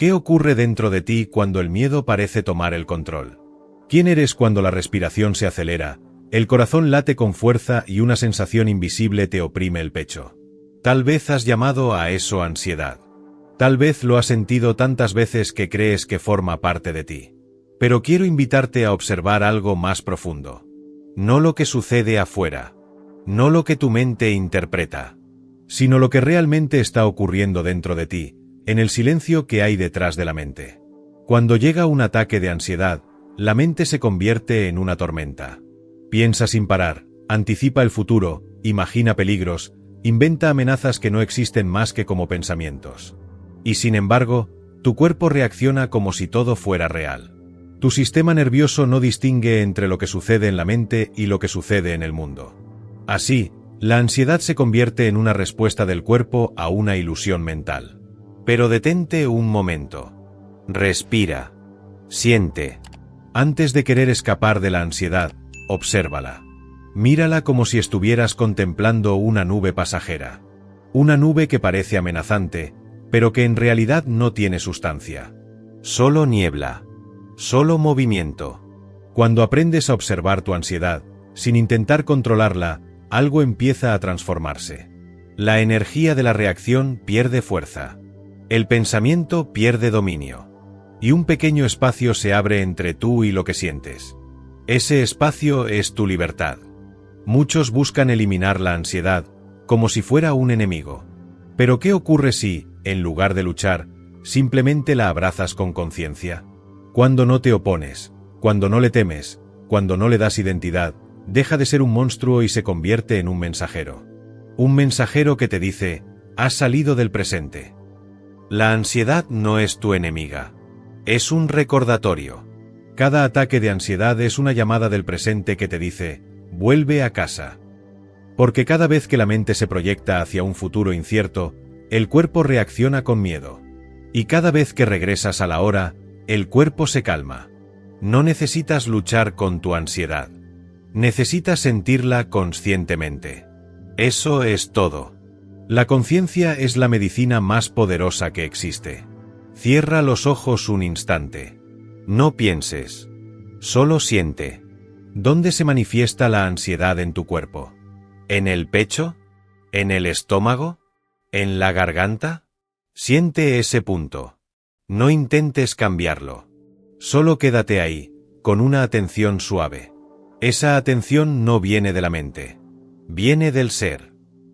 ¿Qué ocurre dentro de ti cuando el miedo parece tomar el control? ¿Quién eres cuando la respiración se acelera, el corazón late con fuerza y una sensación invisible te oprime el pecho? Tal vez has llamado a eso ansiedad. Tal vez lo has sentido tantas veces que crees que forma parte de ti. Pero quiero invitarte a observar algo más profundo. No lo que sucede afuera, no lo que tu mente interpreta, sino lo que realmente está ocurriendo dentro de ti, en el silencio que hay detrás de la mente. Cuando llega un ataque de ansiedad, la mente se convierte en una tormenta. Piensa sin parar, anticipa el futuro, imagina peligros, inventa amenazas que no existen más que como pensamientos. Y sin embargo, tu cuerpo reacciona como si todo fuera real. Tu sistema nervioso no distingue entre lo que sucede en la mente y lo que sucede en el mundo. Así, la ansiedad se convierte en una respuesta del cuerpo a una ilusión mental. Pero detente un momento. Respira. Siente. Antes de querer escapar de la ansiedad, obsérvala. Mírala como si estuvieras contemplando una nube pasajera. Una nube que parece amenazante, pero que en realidad no tiene sustancia. Solo niebla. Solo movimiento. Cuando aprendes a observar tu ansiedad, sin intentar controlarla, algo empieza a transformarse. La energía de la reacción pierde fuerza. El pensamiento pierde dominio. Y un pequeño espacio se abre entre tú y lo que sientes. Ese espacio es tu libertad. Muchos buscan eliminar la ansiedad, como si fuera un enemigo. Pero ¿qué ocurre si, en lugar de luchar, simplemente la abrazas con conciencia? Cuando no te opones, cuando no le temes, cuando no le das identidad, deja de ser un monstruo y se convierte en un mensajero. Un mensajero que te dice, has salido del presente. La ansiedad no es tu enemiga. Es un recordatorio. Cada ataque de ansiedad es una llamada del presente que te dice, vuelve a casa. Porque cada vez que la mente se proyecta hacia un futuro incierto, el cuerpo reacciona con miedo. Y cada vez que regresas a la hora, el cuerpo se calma. No necesitas luchar con tu ansiedad. Necesitas sentirla conscientemente. Eso es todo. La conciencia es la medicina más poderosa que existe. Cierra los ojos un instante. No pienses. Solo siente. ¿Dónde se manifiesta la ansiedad en tu cuerpo? ¿En el pecho? ¿En el estómago? ¿En la garganta? Siente ese punto. No intentes cambiarlo. Solo quédate ahí, con una atención suave. Esa atención no viene de la mente. Viene del ser.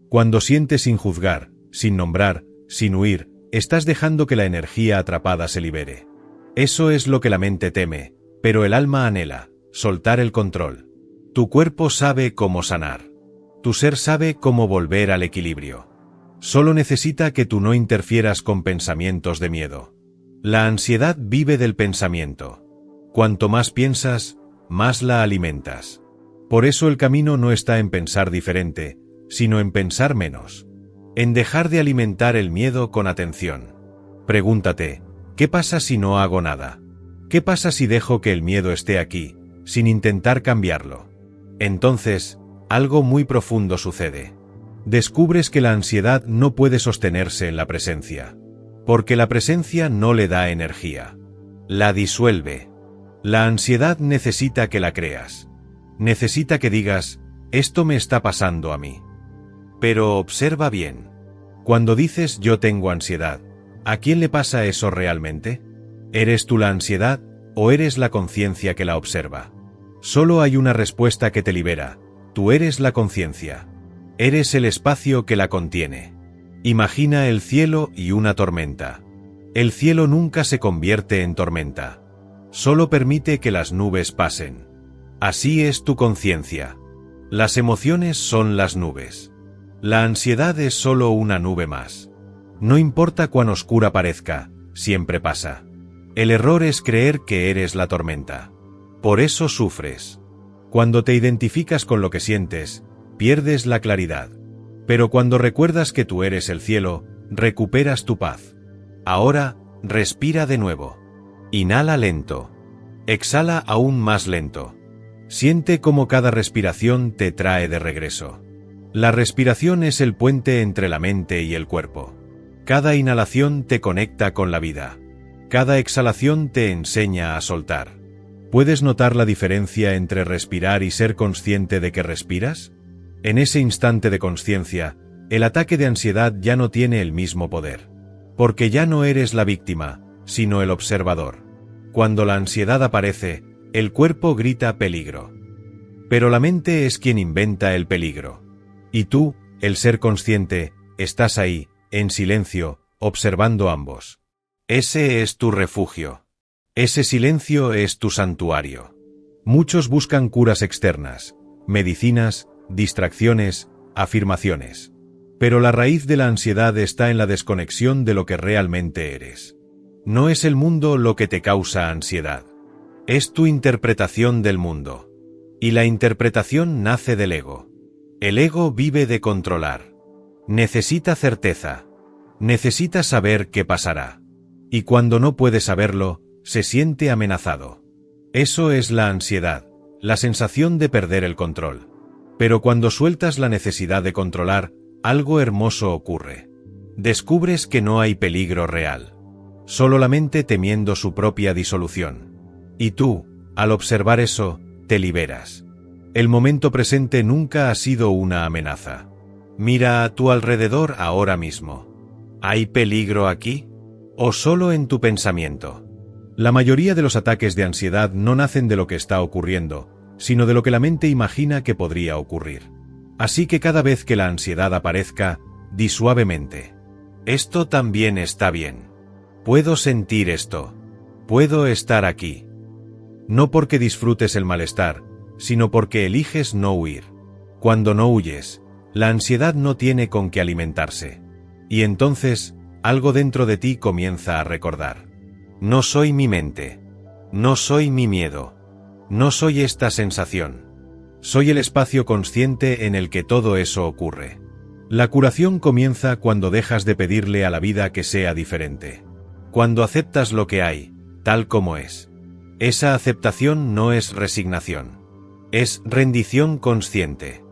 Cuando sientes sin juzgar, sin nombrar, sin huir, estás dejando que la energía atrapada se libere. Eso es lo que la mente teme, pero el alma anhela, soltar el control. Tu cuerpo sabe cómo sanar. Tu ser sabe cómo volver al equilibrio. Solo necesita que tú no interfieras con pensamientos de miedo. La ansiedad vive del pensamiento. Cuanto más piensas, más la alimentas. Por eso el camino no está en pensar diferente, sino en pensar menos. En dejar de alimentar el miedo con atención. Pregúntate, ¿qué pasa si no hago nada? ¿Qué pasa si dejo que el miedo esté aquí, sin intentar cambiarlo? Entonces, algo muy profundo sucede. Descubres que la ansiedad no puede sostenerse en la presencia. Porque la presencia no le da energía. La disuelve. La ansiedad necesita que la creas. Necesita que digas, esto me está pasando a mí. Pero observa bien. Cuando dices yo tengo ansiedad, ¿a quién le pasa eso realmente? ¿Eres tú la ansiedad o eres la conciencia que la observa? Solo hay una respuesta que te libera. Tú eres la conciencia. Eres el espacio que la contiene. Imagina el cielo y una tormenta. El cielo nunca se convierte en tormenta. Solo permite que las nubes pasen. Así es tu conciencia. Las emociones son las nubes. La ansiedad es solo una nube más. No importa cuán oscura parezca, siempre pasa. El error es creer que eres la tormenta. Por eso sufres. Cuando te identificas con lo que sientes, pierdes la claridad. Pero cuando recuerdas que tú eres el cielo, recuperas tu paz. Ahora, respira de nuevo. Inhala lento. Exhala aún más lento. Siente cómo cada respiración te trae de regreso. La respiración es el puente entre la mente y el cuerpo. Cada inhalación te conecta con la vida. Cada exhalación te enseña a soltar. ¿Puedes notar la diferencia entre respirar y ser consciente de que respiras? En ese instante de consciencia, el ataque de ansiedad ya no tiene el mismo poder. Porque ya no eres la víctima, sino el observador. Cuando la ansiedad aparece, el cuerpo grita peligro. Pero la mente es quien inventa el peligro. Y tú, el ser consciente, estás ahí, en silencio, observando ambos. Ese es tu refugio. Ese silencio es tu santuario. Muchos buscan curas externas, medicinas, distracciones, afirmaciones. Pero la raíz de la ansiedad está en la desconexión de lo que realmente eres. No es el mundo lo que te causa ansiedad. Es tu interpretación del mundo. Y la interpretación nace del ego. El ego vive de controlar. Necesita certeza. Necesita saber qué pasará. Y cuando no puede saberlo, se siente amenazado. Eso es la ansiedad, la sensación de perder el control. Pero cuando sueltas la necesidad de controlar, algo hermoso ocurre. Descubres que no hay peligro real. Solo la mente temiendo su propia disolución. Y tú, al observar eso, te liberas. El momento presente nunca ha sido una amenaza. Mira a tu alrededor ahora mismo. ¿Hay peligro aquí? ¿O solo en tu pensamiento? La mayoría de los ataques de ansiedad no nacen de lo que está ocurriendo, sino de lo que la mente imagina que podría ocurrir. Así que cada vez que la ansiedad aparezca, di suavemente: esto también está bien. Puedo sentir esto. Puedo estar aquí. No porque disfrutes el malestar, sino porque eliges no huir. Cuando no huyes, la ansiedad no tiene con qué alimentarse. Y entonces, algo dentro de ti comienza a recordar: no soy mi mente. No soy mi miedo. No soy esta sensación. Soy el espacio consciente en el que todo eso ocurre. La curación comienza cuando dejas de pedirle a la vida que sea diferente. Cuando aceptas lo que hay, tal como es. Esa aceptación no es resignación. Es rendición consciente.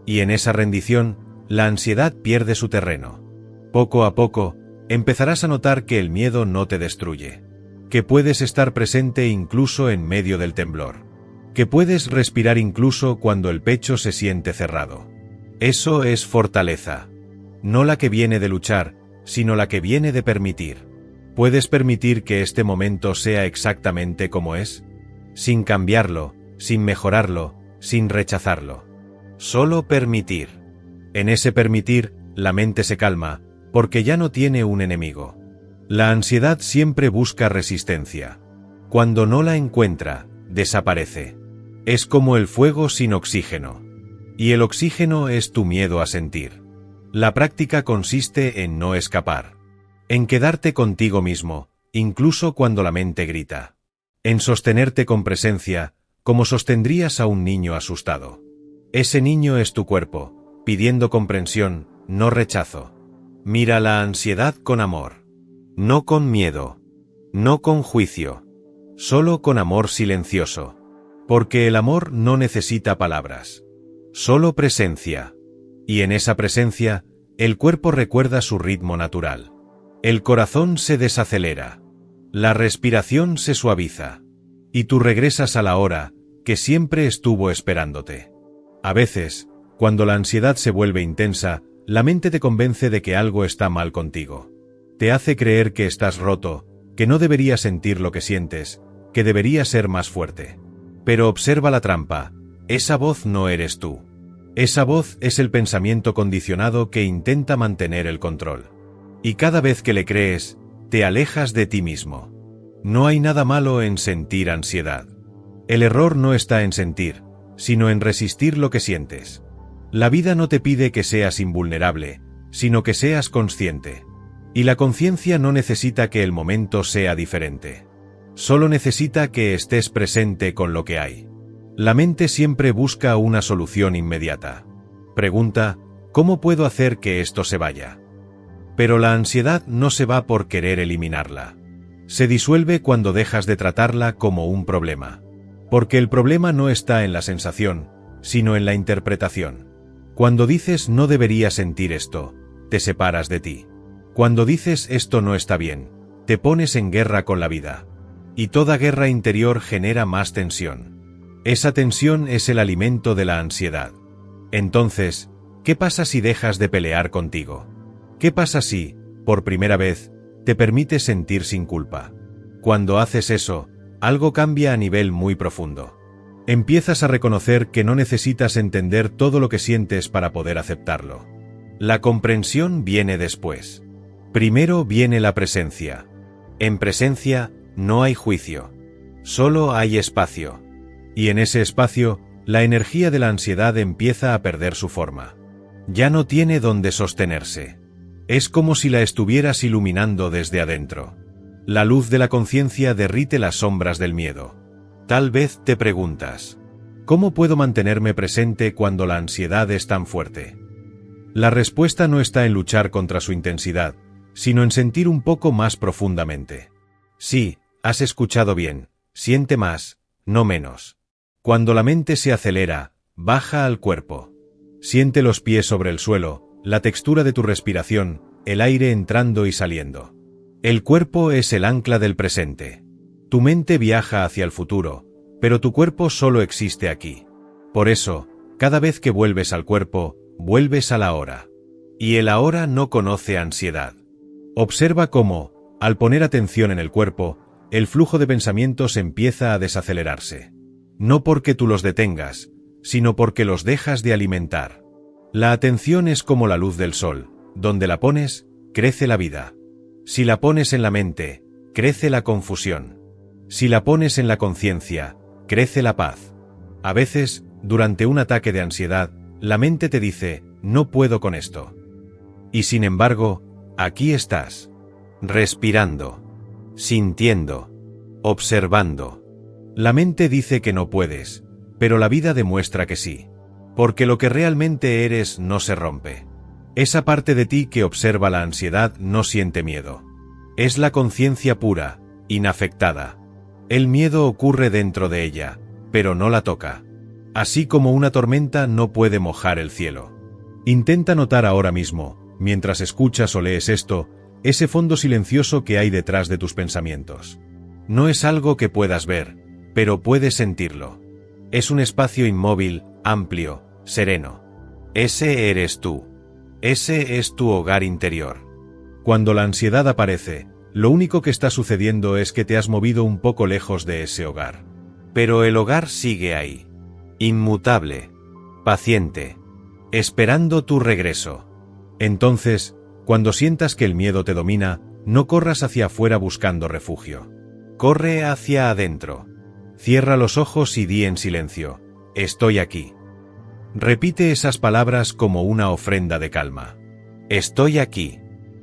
Y en esa rendición, la ansiedad pierde su terreno. Poco a poco, empezarás a notar que el miedo no te destruye. Que puedes estar presente incluso en medio del temblor. Que puedes respirar incluso cuando el pecho se siente cerrado. Eso es fortaleza. No la que viene de luchar, sino la que viene de permitir. ¿Puedes permitir que este momento sea exactamente como es? Sin cambiarlo, sin mejorarlo, sin rechazarlo. Solo permitir. En ese permitir, la mente se calma, porque ya no tiene un enemigo. La ansiedad siempre busca resistencia. Cuando no la encuentra, desaparece. Es como el fuego sin oxígeno. Y el oxígeno es tu miedo a sentir. La práctica consiste en no escapar. En quedarte contigo mismo, incluso cuando la mente grita. En sostenerte con presencia, como sostendrías a un niño asustado. Ese niño es tu cuerpo, pidiendo comprensión, no rechazo. Mira la ansiedad con amor. No con miedo. No con juicio. Solo con amor silencioso. Porque el amor no necesita palabras. Solo presencia. Y en esa presencia, el cuerpo recuerda su ritmo natural. El corazón se desacelera. La respiración se suaviza. Y tú regresas a la hora que siempre estuvo esperándote. A veces, cuando la ansiedad se vuelve intensa, la mente te convence de que algo está mal contigo. Te hace creer que estás roto, que no deberías sentir lo que sientes, que deberías ser más fuerte. Pero observa la trampa. Esa voz no eres tú. Esa voz es el pensamiento condicionado que intenta mantener el control. Y cada vez que le crees, te alejas de ti mismo. No hay nada malo en sentir ansiedad. El error no está en sentir, sino en resistir lo que sientes. La vida no te pide que seas invulnerable, sino que seas consciente. Y la conciencia no necesita que el momento sea diferente. Solo necesita que estés presente con lo que hay. La mente siempre busca una solución inmediata. Pregunta: ¿cómo puedo hacer que esto se vaya? Pero la ansiedad no se va por querer eliminarla. Se disuelve cuando dejas de tratarla como un problema. Porque el problema no está en la sensación, sino en la interpretación. Cuando dices no debería sentir esto, te separas de ti. Cuando dices esto no está bien, te pones en guerra con la vida. Y toda guerra interior genera más tensión. Esa tensión es el alimento de la ansiedad. Entonces, ¿qué pasa si dejas de pelear contigo? ¿Qué pasa si, por primera vez, te permites sentir sin culpa? Cuando haces eso, algo cambia a nivel muy profundo. Empiezas a reconocer que no necesitas entender todo lo que sientes para poder aceptarlo. La comprensión viene después. Primero viene la presencia. En presencia no hay juicio. Solo hay espacio. Y en ese espacio, la energía de la ansiedad empieza a perder su forma. Ya no tiene dónde sostenerse. Es como si la estuvieras iluminando desde adentro. La luz de la conciencia derrite las sombras del miedo. Tal vez te preguntas, ¿cómo puedo mantenerme presente cuando la ansiedad es tan fuerte? La respuesta no está en luchar contra su intensidad, sino en sentir un poco más profundamente. Sí, has escuchado bien, siente más, no menos. Cuando la mente se acelera, baja al cuerpo. Siente los pies sobre el suelo, la textura de tu respiración, el aire entrando y saliendo. El cuerpo es el ancla del presente. Tu mente viaja hacia el futuro, pero tu cuerpo solo existe aquí. Por eso, cada vez que vuelves al cuerpo, vuelves al ahora. Y el ahora no conoce ansiedad. Observa cómo, al poner atención en el cuerpo, el flujo de pensamientos empieza a desacelerarse. No porque tú los detengas, sino porque los dejas de alimentar. La atención es como la luz del sol, donde la pones, crece la vida. Si la pones en la mente, crece la confusión. Si la pones en la conciencia, crece la paz. A veces, durante un ataque de ansiedad, la mente te dice, no puedo con esto. Y sin embargo, aquí estás. Respirando. Sintiendo. Observando. La mente dice que no puedes, pero la vida demuestra que sí. Porque lo que realmente eres no se rompe. Esa parte de ti que observa la ansiedad no siente miedo. Es la conciencia pura, inafectada. El miedo ocurre dentro de ella, pero no la toca. Así como una tormenta no puede mojar el cielo. Intenta notar ahora mismo, mientras escuchas o lees esto, ese fondo silencioso que hay detrás de tus pensamientos. No es algo que puedas ver, pero puedes sentirlo. Es un espacio inmóvil, amplio, sereno. Ese eres tú. Ese es tu hogar interior. Cuando la ansiedad aparece, lo único que está sucediendo es que te has movido un poco lejos de ese hogar. Pero el hogar sigue ahí. Inmutable. Paciente. Esperando tu regreso. Entonces, cuando sientas que el miedo te domina, no corras hacia afuera buscando refugio. Corre hacia adentro. Cierra los ojos y di en silencio, estoy aquí. Repite esas palabras como una ofrenda de calma. Estoy aquí.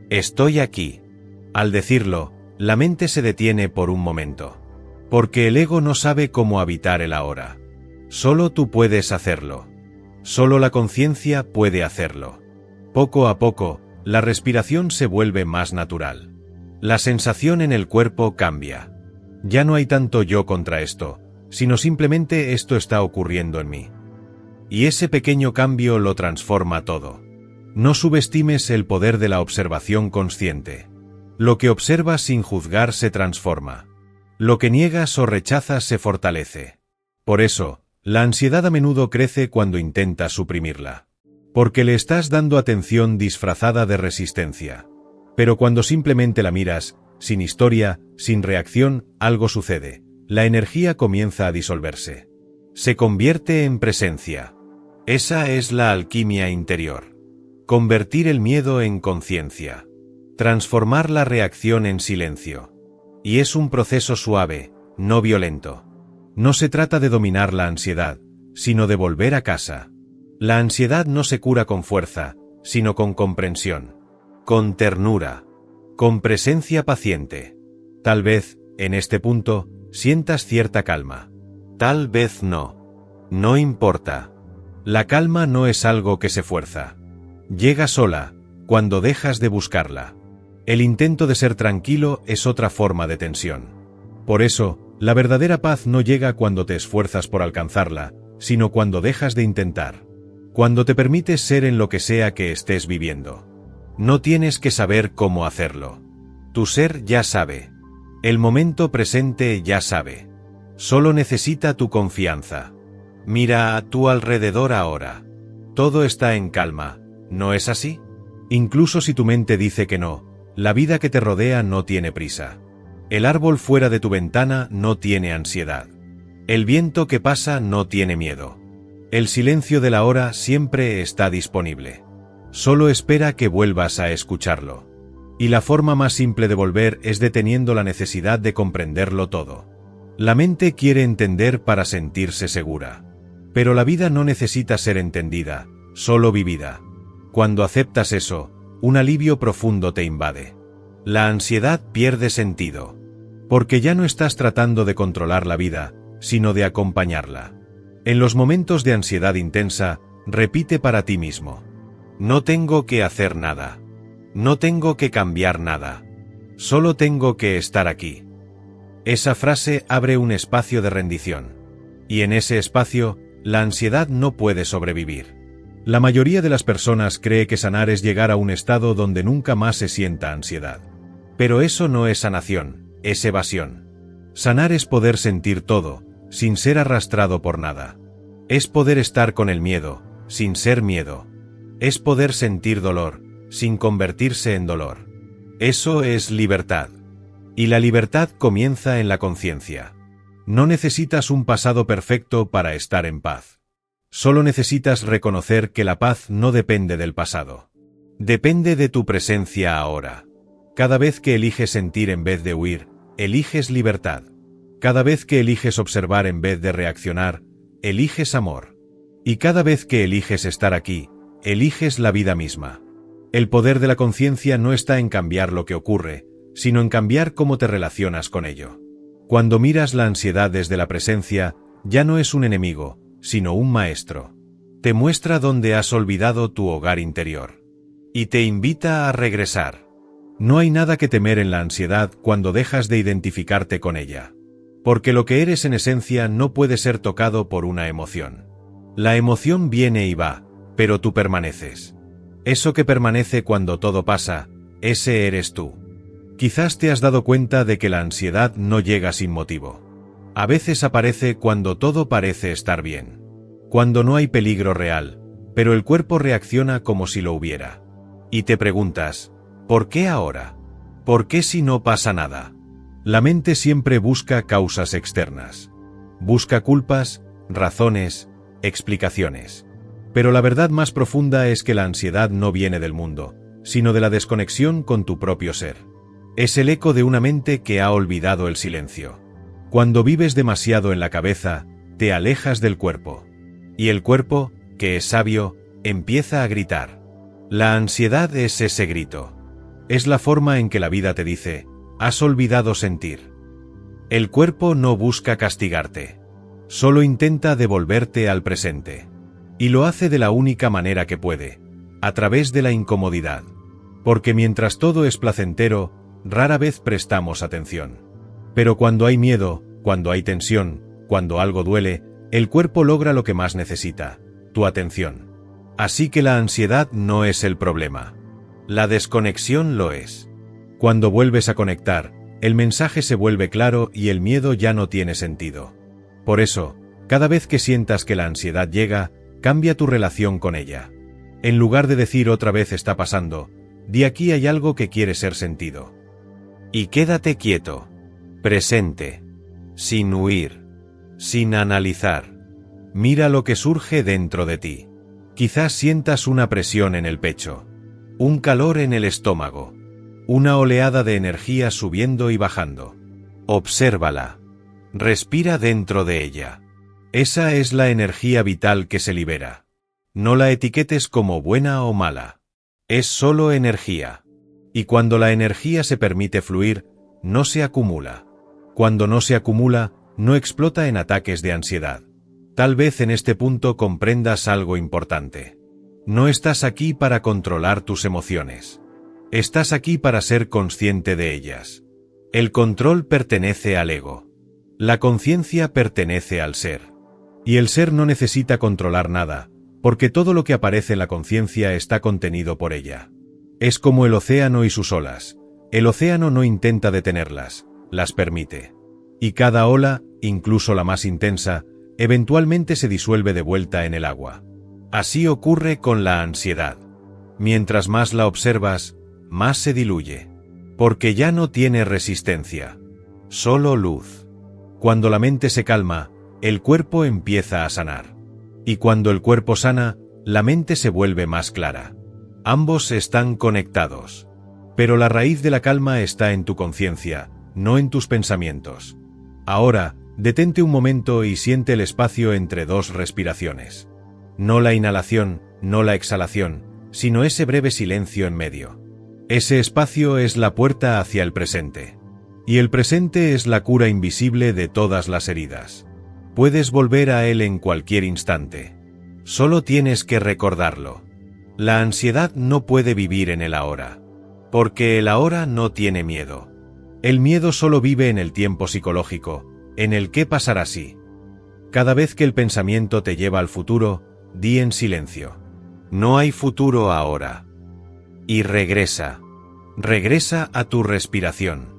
Estoy aquí. Al decirlo, la mente se detiene por un momento. Porque el ego no sabe cómo habitar el ahora. Solo tú puedes hacerlo. Solo la conciencia puede hacerlo. Poco a poco, la respiración se vuelve más natural. La sensación en el cuerpo cambia. Ya no hay tanto yo contra esto, sino simplemente esto está ocurriendo en mí. Y ese pequeño cambio lo transforma todo. No subestimes el poder de la observación consciente. Lo que observas sin juzgar se transforma. Lo que niegas o rechazas se fortalece. Por eso, la ansiedad a menudo crece cuando intentas suprimirla. Porque le estás dando atención disfrazada de resistencia. Pero cuando simplemente la miras, sin historia, sin reacción, algo sucede. La energía comienza a disolverse. Se convierte en presencia. Esa es la alquimia interior. Convertir el miedo en conciencia. Transformar la reacción en silencio. Y es un proceso suave, no violento. No se trata de dominar la ansiedad, sino de volver a casa. La ansiedad no se cura con fuerza, sino con comprensión. Con ternura. Con presencia paciente. Tal vez, en este punto, sientas cierta calma. Tal vez no. No importa. La calma no es algo que se fuerza. Llega sola, cuando dejas de buscarla. El intento de ser tranquilo es otra forma de tensión. Por eso, la verdadera paz no llega cuando te esfuerzas por alcanzarla, sino cuando dejas de intentar. Cuando te permites ser en lo que sea que estés viviendo. No tienes que saber cómo hacerlo. Tu ser ya sabe. El momento presente ya sabe. Solo necesita tu confianza. Mira a tu alrededor ahora. Todo está en calma, ¿no es así? Incluso si tu mente dice que no, la vida que te rodea no tiene prisa. El árbol fuera de tu ventana no tiene ansiedad. El viento que pasa no tiene miedo. El silencio de la hora siempre está disponible. Solo espera que vuelvas a escucharlo. Y la forma más simple de volver es deteniendo la necesidad de comprenderlo todo. La mente quiere entender para sentirse segura. Pero la vida no necesita ser entendida, solo vivida. Cuando aceptas eso, un alivio profundo te invade. La ansiedad pierde sentido. Porque ya no estás tratando de controlar la vida, sino de acompañarla. En los momentos de ansiedad intensa, repite para ti mismo: no tengo que hacer nada. No tengo que cambiar nada. Solo tengo que estar aquí. Esa frase abre un espacio de rendición. Y en ese espacio, la ansiedad no puede sobrevivir. La mayoría de las personas cree que sanar es llegar a un estado donde nunca más se sienta ansiedad. Pero eso no es sanación, es evasión. Sanar es poder sentir todo, sin ser arrastrado por nada. Es poder estar con el miedo, sin ser miedo. Es poder sentir dolor, sin convertirse en dolor. Eso es libertad. Y la libertad comienza en la conciencia. No necesitas un pasado perfecto para estar en paz. Solo necesitas reconocer que la paz no depende del pasado. Depende de tu presencia ahora. Cada vez que eliges sentir en vez de huir, eliges libertad. Cada vez que eliges observar en vez de reaccionar, eliges amor. Y cada vez que eliges estar aquí, eliges la vida misma. El poder de la conciencia no está en cambiar lo que ocurre, sino en cambiar cómo te relacionas con ello. Cuando miras la ansiedad desde la presencia, ya no es un enemigo, sino un maestro. Te muestra dónde has olvidado tu hogar interior. Y te invita a regresar. No hay nada que temer en la ansiedad cuando dejas de identificarte con ella. Porque lo que eres en esencia no puede ser tocado por una emoción. La emoción viene y va, pero tú permaneces. Eso que permanece cuando todo pasa, ese eres tú. Quizás te has dado cuenta de que la ansiedad no llega sin motivo. A veces aparece cuando todo parece estar bien. Cuando no hay peligro real, pero el cuerpo reacciona como si lo hubiera. Y te preguntas, ¿por qué ahora? ¿Por qué si no pasa nada? La mente siempre busca causas externas. Busca culpas, razones, explicaciones. Pero la verdad más profunda es que la ansiedad no viene del mundo, sino de la desconexión con tu propio ser. Es el eco de una mente que ha olvidado el silencio. Cuando vives demasiado en la cabeza, te alejas del cuerpo. Y el cuerpo, que es sabio, empieza a gritar. La ansiedad es ese grito. Es la forma en que la vida te dice: has olvidado sentir. El cuerpo no busca castigarte. Solo intenta devolverte al presente. Y lo hace de la única manera que puede, a través de la incomodidad. Porque mientras todo es placentero, rara vez prestamos atención. Pero cuando hay miedo, cuando hay tensión, cuando algo duele, el cuerpo logra lo que más necesita: tu atención. Así que la ansiedad no es el problema. La desconexión lo es. Cuando vuelves a conectar, el mensaje se vuelve claro y el miedo ya no tiene sentido. Por eso, cada vez que sientas que la ansiedad llega, cambia tu relación con ella. En lugar de decir otra vez está pasando, di aquí hay algo que quiere ser sentido. Y quédate quieto, presente, sin huir, sin analizar. Mira lo que surge dentro de ti. Quizás sientas una presión en el pecho, un calor en el estómago, una oleada de energía subiendo y bajando. Obsérvala. Respira dentro de ella. Esa es la energía vital que se libera. No la etiquetes como buena o mala. Es solo energía. Y cuando la energía se permite fluir, no se acumula. Cuando no se acumula, no explota en ataques de ansiedad. Tal vez en este punto comprendas algo importante. No estás aquí para controlar tus emociones. Estás aquí para ser consciente de ellas. El control pertenece al ego. La conciencia pertenece al ser. Y el ser no necesita controlar nada, porque todo lo que aparece en la conciencia está contenido por ella. Es como el océano y sus olas. El océano no intenta detenerlas, las permite. Y cada ola, incluso la más intensa, eventualmente se disuelve de vuelta en el agua. Así ocurre con la ansiedad. Mientras más la observas, más se diluye. Porque ya no tiene resistencia. Solo luz. Cuando la mente se calma, el cuerpo empieza a sanar. Y cuando el cuerpo sana, la mente se vuelve más clara. Ambos están conectados. Pero la raíz de la calma está en tu conciencia, no en tus pensamientos. Ahora, detente un momento y siente el espacio entre dos respiraciones. No la inhalación, no la exhalación, sino ese breve silencio en medio. Ese espacio es la puerta hacia el presente. Y el presente es la cura invisible de todas las heridas. Puedes volver a él en cualquier instante. Solo tienes que recordarlo. La ansiedad no puede vivir en el ahora. Porque el ahora no tiene miedo. El miedo solo vive en el tiempo psicológico, en el qué pasará si. Cada vez que el pensamiento te lleva al futuro, di en silencio: no hay futuro ahora. Y regresa. Regresa a tu respiración.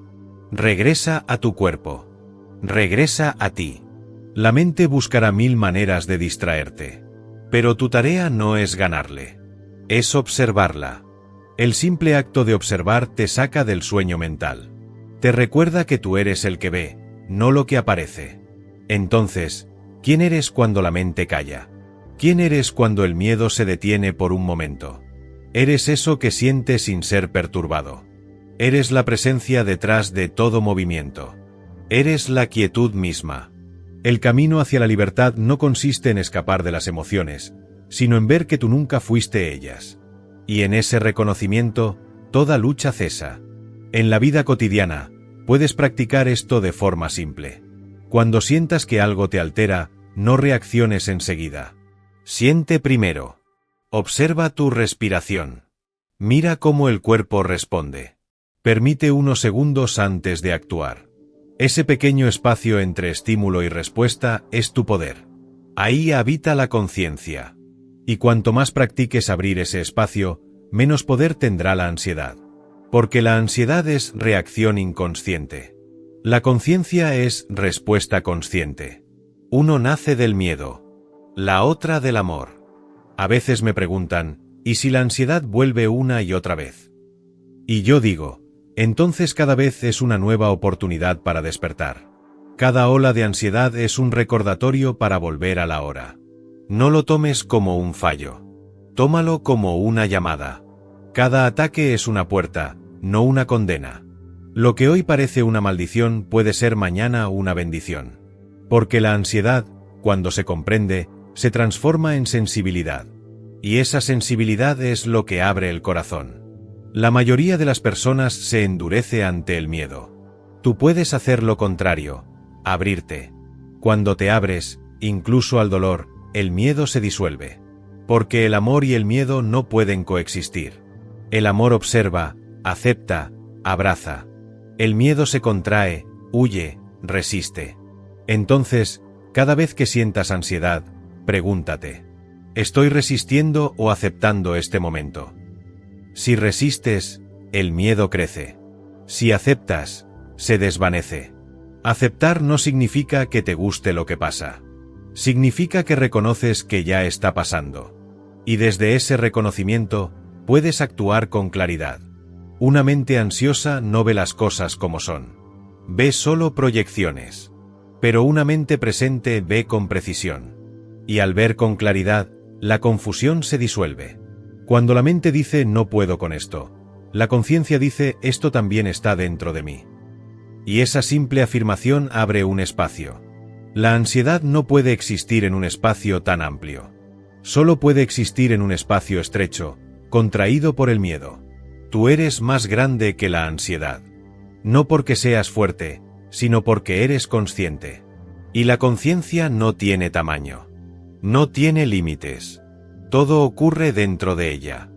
Regresa a tu cuerpo. Regresa a ti. La mente buscará 1000 maneras de distraerte. Pero tu tarea no es ganarle. Es observarla. El simple acto de observar te saca del sueño mental. Te recuerda que tú eres el que ve, no lo que aparece. Entonces, ¿quién eres cuando la mente calla? ¿Quién eres cuando el miedo se detiene por un momento? Eres eso que siente sin ser perturbado. Eres la presencia detrás de todo movimiento. Eres la quietud misma. El camino hacia la libertad no consiste en escapar de las emociones, sino en ver que tú nunca fuiste ellas. Y en ese reconocimiento, toda lucha cesa. En la vida cotidiana, puedes practicar esto de forma simple. Cuando sientas que algo te altera, no reacciones enseguida. Siente primero. Observa tu respiración. Mira cómo el cuerpo responde. Permite unos segundos antes de actuar. Ese pequeño espacio entre estímulo y respuesta es tu poder. Ahí habita la conciencia. Y cuanto más practiques abrir ese espacio, menos poder tendrá la ansiedad. Porque la ansiedad es reacción inconsciente. La conciencia es respuesta consciente. Uno nace del miedo, la otra del amor. A veces me preguntan, ¿y si la ansiedad vuelve una y otra vez? Y yo digo, entonces cada vez es una nueva oportunidad para despertar. Cada ola de ansiedad es un recordatorio para volver a la hora. No lo tomes como un fallo. Tómalo como una llamada. Cada ataque es una puerta, no una condena. Lo que hoy parece una maldición puede ser mañana una bendición. Porque la ansiedad, cuando se comprende, se transforma en sensibilidad. Y esa sensibilidad es lo que abre el corazón. La mayoría de las personas se endurece ante el miedo. Tú puedes hacer lo contrario, abrirte. Cuando te abres, incluso al dolor, el miedo se disuelve. Porque el amor y el miedo no pueden coexistir. El amor observa, acepta, abraza. El miedo se contrae, huye, resiste. Entonces, cada vez que sientas ansiedad, pregúntate: ¿estoy resistiendo o aceptando este momento? Si resistes, el miedo crece. Si aceptas, se desvanece. Aceptar no significa que te guste lo que pasa. Significa que reconoces que ya está pasando. Y desde ese reconocimiento, puedes actuar con claridad. Una mente ansiosa no ve las cosas como son. Ve solo proyecciones. Pero una mente presente ve con precisión. Y al ver con claridad, la confusión se disuelve. Cuando la mente dice no puedo con esto, la conciencia dice esto también está dentro de mí. Y esa simple afirmación abre un espacio. La ansiedad no puede existir en un espacio tan amplio. Solo puede existir en un espacio estrecho, contraído por el miedo. Tú eres más grande que la ansiedad. No porque seas fuerte, sino porque eres consciente. Y la conciencia no tiene tamaño. No tiene límites. Todo ocurre dentro de ella.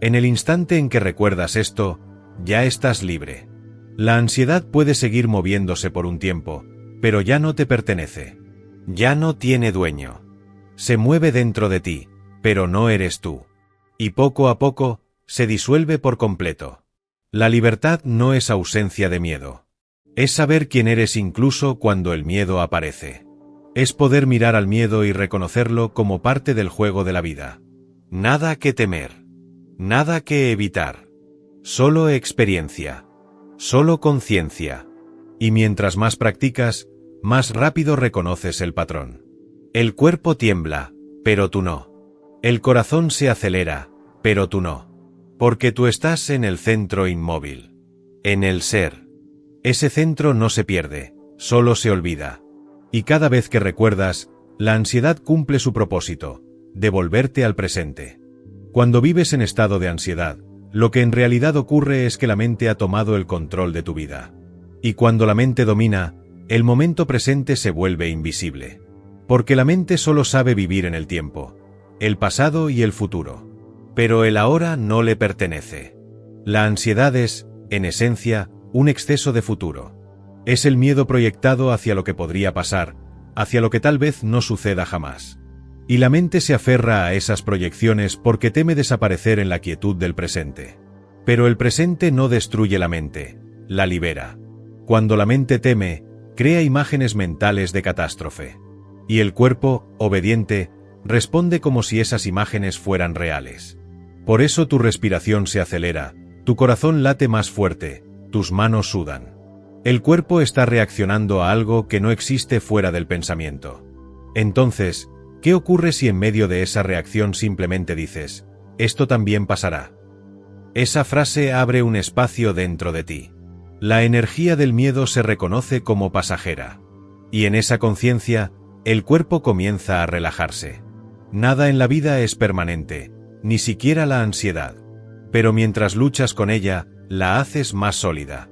En el instante en que recuerdas esto, ya estás libre. La ansiedad puede seguir moviéndose por un tiempo, pero ya no te pertenece. Ya no tiene dueño. Se mueve dentro de ti, pero no eres tú. Y poco a poco, se disuelve por completo. La libertad no es ausencia de miedo. Es saber quién eres incluso cuando el miedo aparece. Es poder mirar al miedo y reconocerlo como parte del juego de la vida. Nada que temer. Nada que evitar. Solo experiencia. Solo conciencia. Y mientras más practicas, más rápido reconoces el patrón. El cuerpo tiembla, pero tú no. El corazón se acelera, pero tú no. Porque tú estás en el centro inmóvil. En el ser. Ese centro no se pierde, solo se olvida. Y cada vez que recuerdas, la ansiedad cumple su propósito, devolverte al presente. Cuando vives en estado de ansiedad, lo que en realidad ocurre es que la mente ha tomado el control de tu vida. Y cuando la mente domina, el momento presente se vuelve invisible. Porque la mente solo sabe vivir en el tiempo, el pasado y el futuro. Pero el ahora no le pertenece. La ansiedad es, en esencia, un exceso de futuro. Es el miedo proyectado hacia lo que podría pasar, hacia lo que tal vez no suceda jamás. Y la mente se aferra a esas proyecciones porque teme desaparecer en la quietud del presente. Pero el presente no destruye la mente, la libera. Cuando la mente teme, crea imágenes mentales de catástrofe. Y el cuerpo, obediente, responde como si esas imágenes fueran reales. Por eso tu respiración se acelera, tu corazón late más fuerte, tus manos sudan. El cuerpo está reaccionando a algo que no existe fuera del pensamiento. Entonces, ¿qué ocurre si en medio de esa reacción simplemente dices, esto también pasará? Esa frase abre un espacio dentro de ti. La energía del miedo se reconoce como pasajera. Y en esa conciencia, el cuerpo comienza a relajarse. Nada en la vida es permanente, ni siquiera la ansiedad. Pero mientras luchas con ella, la haces más sólida.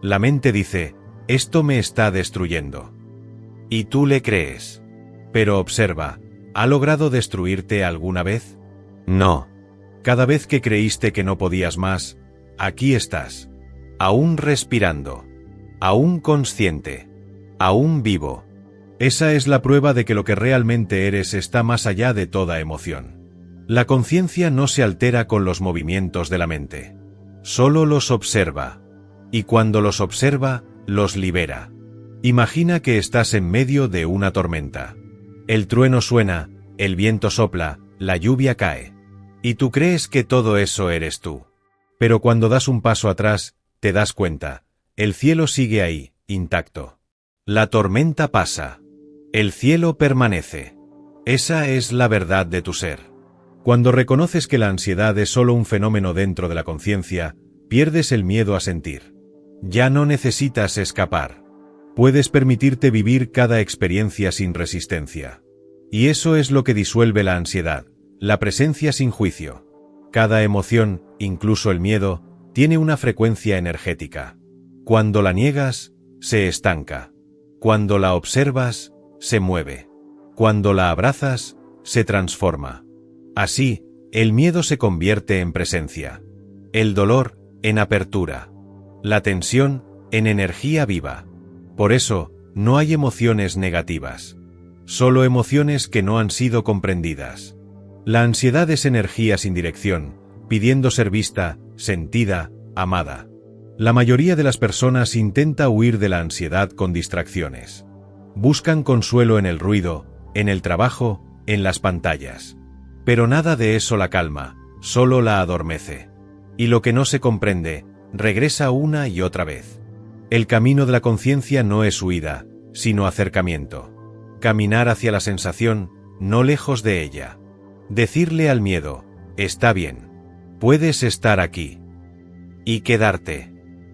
La mente dice, esto me está destruyendo. Y tú le crees. Pero observa, ¿ha logrado destruirte alguna vez? No. Cada vez que creíste que no podías más, aquí estás. Aún respirando. Aún consciente. Aún vivo. Esa es la prueba de que lo que realmente eres está más allá de toda emoción. La conciencia no se altera con los movimientos de la mente. Solo los observa. Y cuando los observa, los libera. Imagina que estás en medio de una tormenta. El trueno suena, el viento sopla, la lluvia cae. Y tú crees que todo eso eres tú. Pero cuando das un paso atrás, te das cuenta, el cielo sigue ahí, intacto. La tormenta pasa. El cielo permanece. Esa es la verdad de tu ser. Cuando reconoces que la ansiedad es solo un fenómeno dentro de la conciencia, pierdes el miedo a sentir. Ya no necesitas escapar. Puedes permitirte vivir cada experiencia sin resistencia. Y eso es lo que disuelve la ansiedad, la presencia sin juicio. Cada emoción, incluso el miedo, tiene una frecuencia energética. Cuando la niegas, se estanca. Cuando la observas, se mueve. Cuando la abrazas, se transforma. Así, el miedo se convierte en presencia. El dolor, en apertura. La tensión, en energía viva. Por eso, no hay emociones negativas. Solo emociones que no han sido comprendidas. La ansiedad es energía sin dirección, pidiendo ser vista, sentida, amada. La mayoría de las personas intenta huir de la ansiedad con distracciones. Buscan consuelo en el ruido, en el trabajo, en las pantallas. Pero nada de eso la calma, solo la adormece. Y lo que no se comprende, regresa una y otra vez. El camino de la conciencia no es huida, sino acercamiento. Caminar hacia la sensación, no lejos de ella. Decirle al miedo, está bien. Puedes estar aquí. Y quedarte.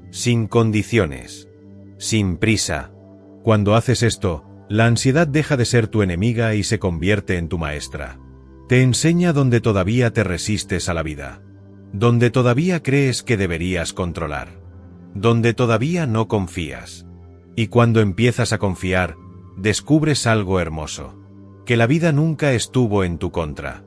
Sin condiciones. Sin prisa. Cuando haces esto, la ansiedad deja de ser tu enemiga y se convierte en tu maestra. Te enseña donde todavía te resistes a la vida. Donde todavía crees que deberías controlar. Donde todavía no confías. Y cuando empiezas a confiar, descubres algo hermoso. Que la vida nunca estuvo en tu contra.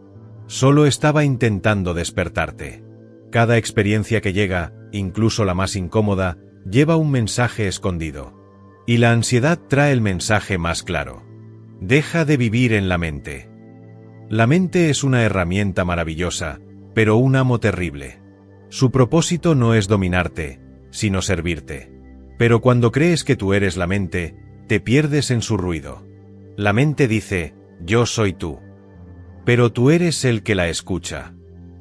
Solo estaba intentando despertarte. Cada experiencia que llega, incluso la más incómoda, lleva un mensaje escondido. Y la ansiedad trae el mensaje más claro. Deja de vivir en la mente. La mente es una herramienta maravillosa, pero un amo terrible. Su propósito no es dominarte, sino servirte. Pero cuando crees que tú eres la mente, te pierdes en su ruido. La mente dice, yo soy tú. Pero tú eres el que la escucha.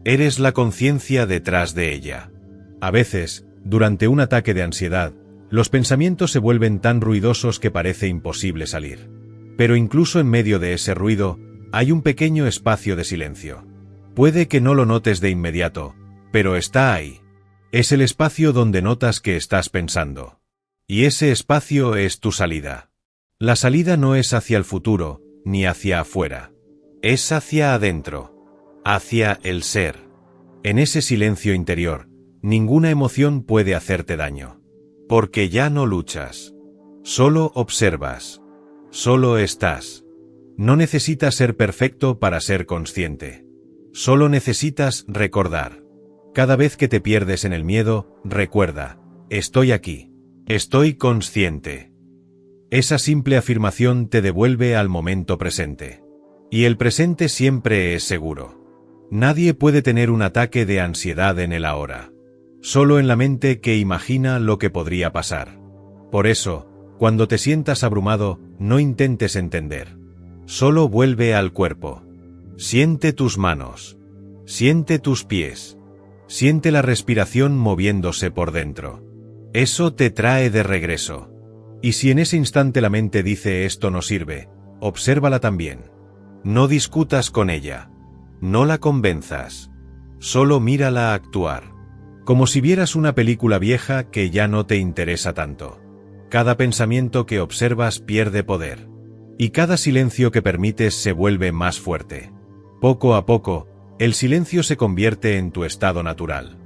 Eres la conciencia detrás de ella. A veces, durante un ataque de ansiedad, los pensamientos se vuelven tan ruidosos que parece imposible salir. Pero incluso en medio de ese ruido, hay un pequeño espacio de silencio. Puede que no lo notes de inmediato, pero está ahí. Es el espacio donde notas que estás pensando. Y ese espacio es tu salida. La salida no es hacia el futuro, ni hacia afuera. Es hacia adentro. Hacia el ser. En ese silencio interior, ninguna emoción puede hacerte daño. Porque ya no luchas. Solo observas. Solo estás. No necesitas ser perfecto para ser consciente. Solo necesitas recordar. Cada vez que te pierdes en el miedo, recuerda, estoy aquí. Estoy consciente. Esa simple afirmación te devuelve al momento presente. Y el presente siempre es seguro. Nadie puede tener un ataque de ansiedad en el ahora. Solo en la mente que imagina lo que podría pasar. Por eso, cuando te sientas abrumado, no intentes entender. Solo vuelve al cuerpo. Siente tus manos. Siente tus pies. Siente la respiración moviéndose por dentro. Eso te trae de regreso. Y si en ese instante la mente dice esto no sirve, obsérvala también. No discutas con ella. No la convenzas. Solo mírala actuar. Como si vieras una película vieja que ya no te interesa tanto. Cada pensamiento que observas pierde poder. Y cada silencio que permites se vuelve más fuerte. Poco a poco, el silencio se convierte en tu estado natural.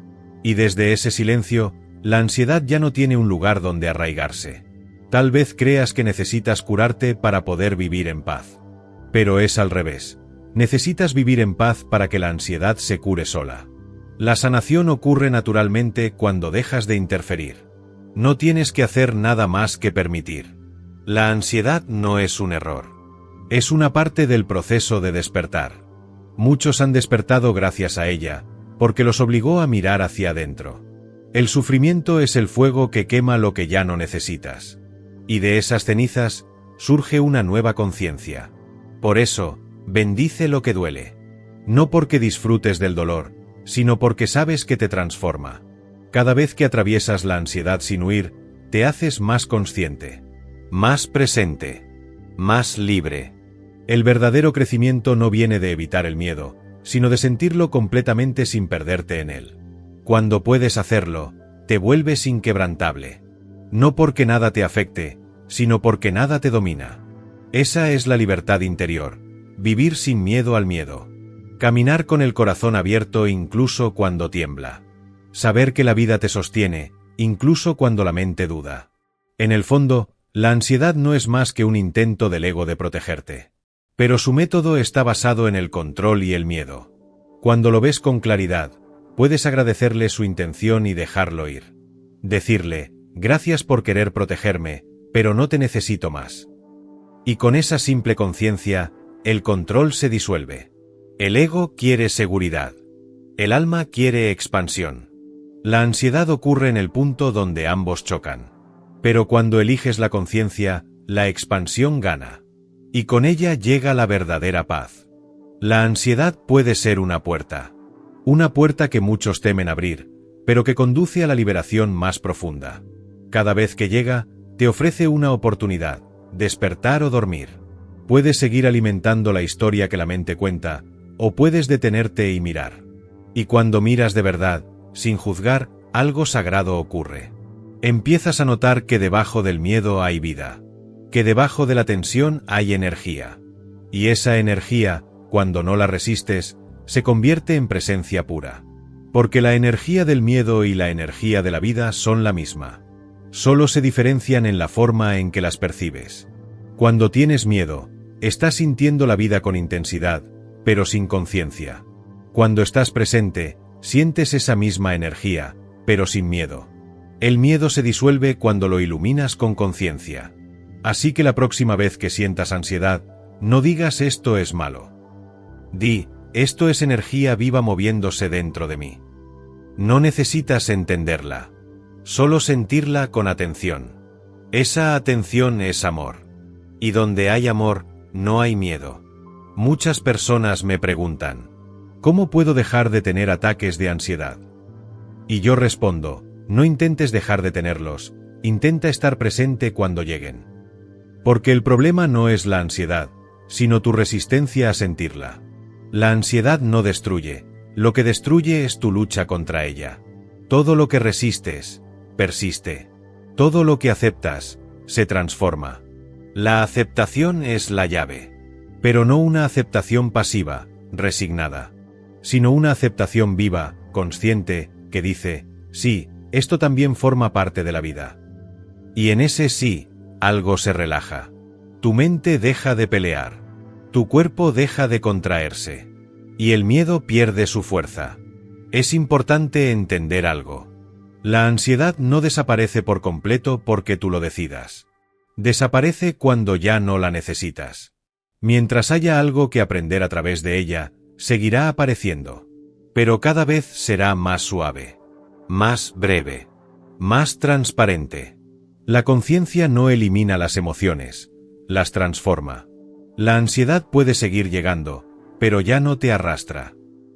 Y desde ese silencio, la ansiedad ya no tiene un lugar donde arraigarse. Tal vez creas que necesitas curarte para poder vivir en paz. Pero es al revés. Necesitas vivir en paz para que la ansiedad se cure sola. La sanación ocurre naturalmente cuando dejas de interferir. No tienes que hacer nada más que permitir. La ansiedad no es un error. Es una parte del proceso de despertar. Muchos han despertado gracias a ella, porque los obligó a mirar hacia adentro. El sufrimiento es el fuego que quema lo que ya no necesitas. Y de esas cenizas, surge una nueva conciencia. Por eso, bendice lo que duele. No porque disfrutes del dolor, sino porque sabes que te transforma. Cada vez que atraviesas la ansiedad sin huir, te haces más consciente, más presente, más libre. El verdadero crecimiento no viene de evitar el miedo, sino de sentirlo completamente sin perderte en él. Cuando puedes hacerlo, te vuelves inquebrantable. No porque nada te afecte, sino porque nada te domina. Esa es la libertad interior, vivir sin miedo al miedo. Caminar con el corazón abierto incluso cuando tiembla. Saber que la vida te sostiene, incluso cuando la mente duda. En el fondo, la ansiedad no es más que un intento del ego de protegerte. Pero su método está basado en el control y el miedo. Cuando lo ves con claridad, puedes agradecerle su intención y dejarlo ir. Decirle, gracias por querer protegerme, pero no te necesito más. Y con esa simple conciencia, el control se disuelve. El ego quiere seguridad. El alma quiere expansión. La ansiedad ocurre en el punto donde ambos chocan. Pero cuando eliges la conciencia, la expansión gana. Y con ella llega la verdadera paz. La ansiedad puede ser una puerta. Una puerta que muchos temen abrir, pero que conduce a la liberación más profunda. Cada vez que llega, te ofrece una oportunidad, despertar o dormir. Puedes seguir alimentando la historia que la mente cuenta, o puedes detenerte y mirar. Y cuando miras de verdad, sin juzgar, algo sagrado ocurre. Empiezas a notar que debajo del miedo hay vida, que debajo de la tensión hay energía. Y esa energía, cuando no la resistes, se convierte en presencia pura. Porque la energía del miedo y la energía de la vida son la misma. Solo se diferencian en la forma en que las percibes. Cuando tienes miedo, estás sintiendo la vida con intensidad, pero sin conciencia. Cuando estás presente, sientes esa misma energía, pero sin miedo. El miedo se disuelve cuando lo iluminas con conciencia. Así que la próxima vez que sientas ansiedad, no digas esto es malo. Di, esto es energía viva moviéndose dentro de mí. No necesitas entenderla. Solo sentirla con atención. Esa atención es amor. Y donde hay amor, no hay miedo. Muchas personas me preguntan, ¿cómo puedo dejar de tener ataques de ansiedad? Y yo respondo, no intentes dejar de tenerlos, intenta estar presente cuando lleguen. Porque el problema no es la ansiedad, sino tu resistencia a sentirla. La ansiedad no destruye, lo que destruye es tu lucha contra ella. Todo lo que resistes, persiste. Todo lo que aceptas, se transforma. La aceptación es la llave. Pero no una aceptación pasiva, resignada, sino una aceptación viva, consciente, que dice, sí, esto también forma parte de la vida. Y en ese sí, algo se relaja. Tu mente deja de pelear. Tu cuerpo deja de contraerse. Y el miedo pierde su fuerza. Es importante entender algo. La ansiedad no desaparece por completo porque tú lo decidas. Desaparece cuando ya no la necesitas. Mientras haya algo que aprender a través de ella, seguirá apareciendo. Pero cada vez será más suave, más breve, más transparente. La conciencia no elimina las emociones, las transforma. La ansiedad puede seguir llegando, pero ya no te arrastra.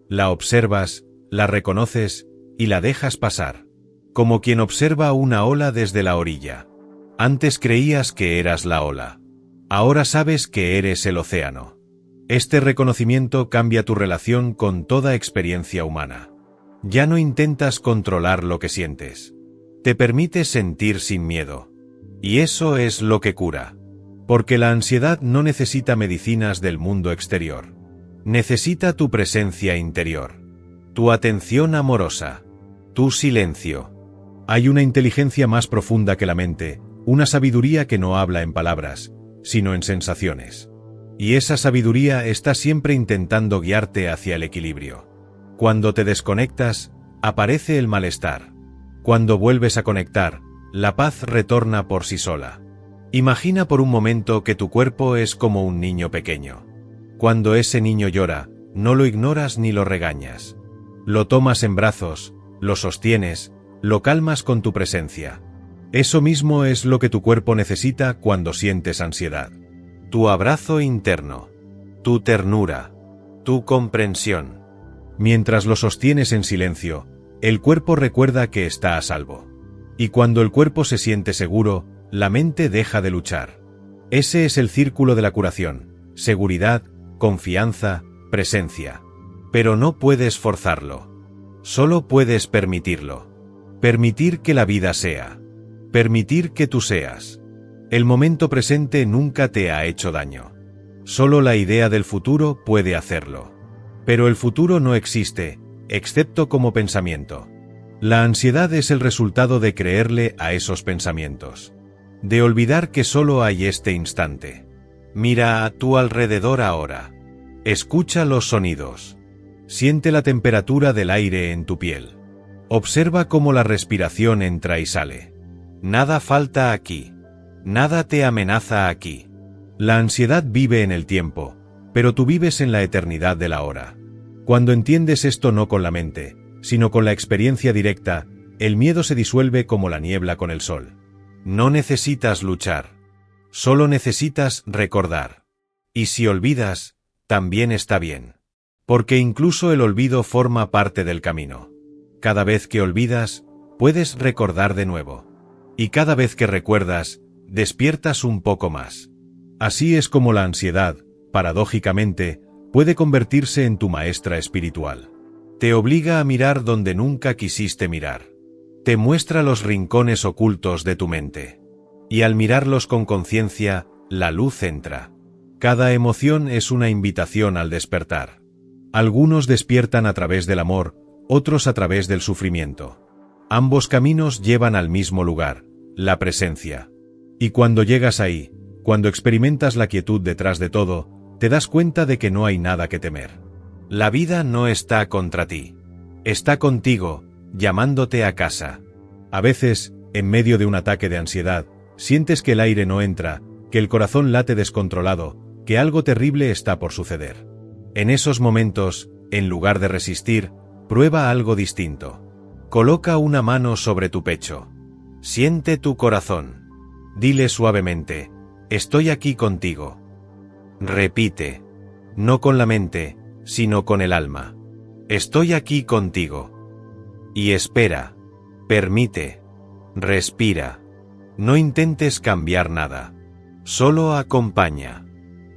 La observas, la reconoces y la dejas pasar. Como quien observa una ola desde la orilla. Antes creías que eras la ola. Ahora sabes que eres el océano. Este reconocimiento cambia tu relación con toda experiencia humana. Ya no intentas controlar lo que sientes. Te permites sentir sin miedo. Y eso es lo que cura. Porque la ansiedad no necesita medicinas del mundo exterior. Necesita tu presencia interior. Tu atención amorosa. Tu silencio. Hay una inteligencia más profunda que la mente, una sabiduría que no habla en palabras, sino en sensaciones. Y esa sabiduría está siempre intentando guiarte hacia el equilibrio. Cuando te desconectas, aparece el malestar. Cuando vuelves a conectar, la paz retorna por sí sola. Imagina por un momento que tu cuerpo es como un niño pequeño. Cuando ese niño llora, no lo ignoras ni lo regañas. Lo tomas en brazos, lo sostienes, lo calmas con tu presencia. Eso mismo es lo que tu cuerpo necesita cuando sientes ansiedad. Tu abrazo interno, tu ternura, tu comprensión. Mientras lo sostienes en silencio, el cuerpo recuerda que está a salvo. Y cuando el cuerpo se siente seguro, la mente deja de luchar. Ese es el círculo de la curación: seguridad, confianza, presencia. Pero no puedes forzarlo. Solo puedes permitirlo. Permitir que la vida sea. Permitir que tú seas. El momento presente nunca te ha hecho daño. Solo la idea del futuro puede hacerlo. Pero el futuro no existe, excepto como pensamiento. La ansiedad es el resultado de creerle a esos pensamientos. De olvidar que solo hay este instante. Mira a tu alrededor ahora. Escucha los sonidos. Siente la temperatura del aire en tu piel. Observa cómo la respiración entra y sale. Nada falta aquí. Nada te amenaza aquí. La ansiedad vive en el tiempo, pero tú vives en la eternidad del ahora. Cuando entiendes esto no con la mente, sino con la experiencia directa, el miedo se disuelve como la niebla con el sol. No necesitas luchar. Solo necesitas recordar. Y si olvidas, también está bien. Porque incluso el olvido forma parte del camino. Cada vez que olvidas, puedes recordar de nuevo. Y cada vez que recuerdas, despiertas un poco más. Así es como la ansiedad, paradójicamente, puede convertirse en tu maestra espiritual. Te obliga a mirar donde nunca quisiste mirar. Te muestra los rincones ocultos de tu mente. Y al mirarlos con conciencia, la luz entra. Cada emoción es una invitación al despertar. Algunos despiertan a través del amor, otros a través del sufrimiento. Ambos caminos llevan al mismo lugar, la presencia. Y cuando llegas ahí, cuando experimentas la quietud detrás de todo, te das cuenta de que no hay nada que temer. La vida no está contra ti. Está contigo, llamándote a casa. A veces, en medio de un ataque de ansiedad, sientes que el aire no entra, que el corazón late descontrolado, que algo terrible está por suceder. En esos momentos, en lugar de resistir, prueba algo distinto. Coloca una mano sobre tu pecho. Siente tu corazón. Dile suavemente, estoy aquí contigo. Repite, no con la mente, sino con el alma. Estoy aquí contigo. Y espera, permite, respira. No intentes cambiar nada. Solo acompaña.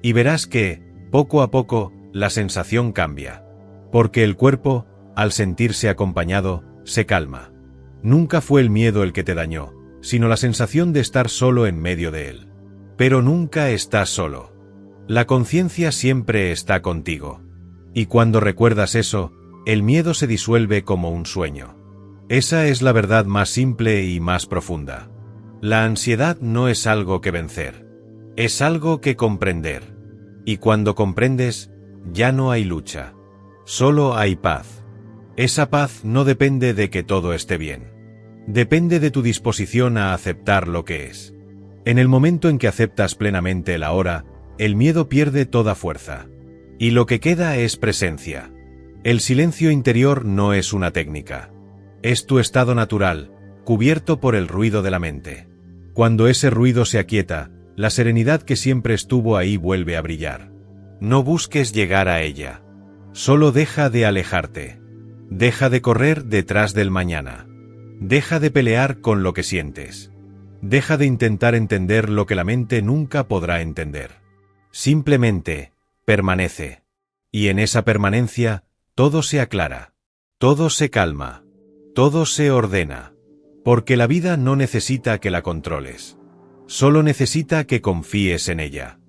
Y verás que, poco a poco, la sensación cambia. Porque el cuerpo, al sentirse acompañado, se calma. Nunca fue el miedo el que te dañó, sino la sensación de estar solo en medio de él. Pero nunca estás solo. La conciencia siempre está contigo. Y cuando recuerdas eso, el miedo se disuelve como un sueño. Esa es la verdad más simple y más profunda. La ansiedad no es algo que vencer. Es algo que comprender. Y cuando comprendes, ya no hay lucha. Solo hay paz. Esa paz no depende de que todo esté bien. Depende de tu disposición a aceptar lo que es. En el momento en que aceptas plenamente el ahora, el miedo pierde toda fuerza. Y lo que queda es presencia. El silencio interior no es una técnica. Es tu estado natural, cubierto por el ruido de la mente. Cuando ese ruido se aquieta, la serenidad que siempre estuvo ahí vuelve a brillar. No busques llegar a ella. Solo deja de alejarte. Deja de correr detrás del mañana. Deja de pelear con lo que sientes. Deja de intentar entender lo que la mente nunca podrá entender. Simplemente, permanece. Y en esa permanencia, todo se aclara. Todo se calma. Todo se ordena. Porque la vida no necesita que la controles. Solo necesita que confíes en ella.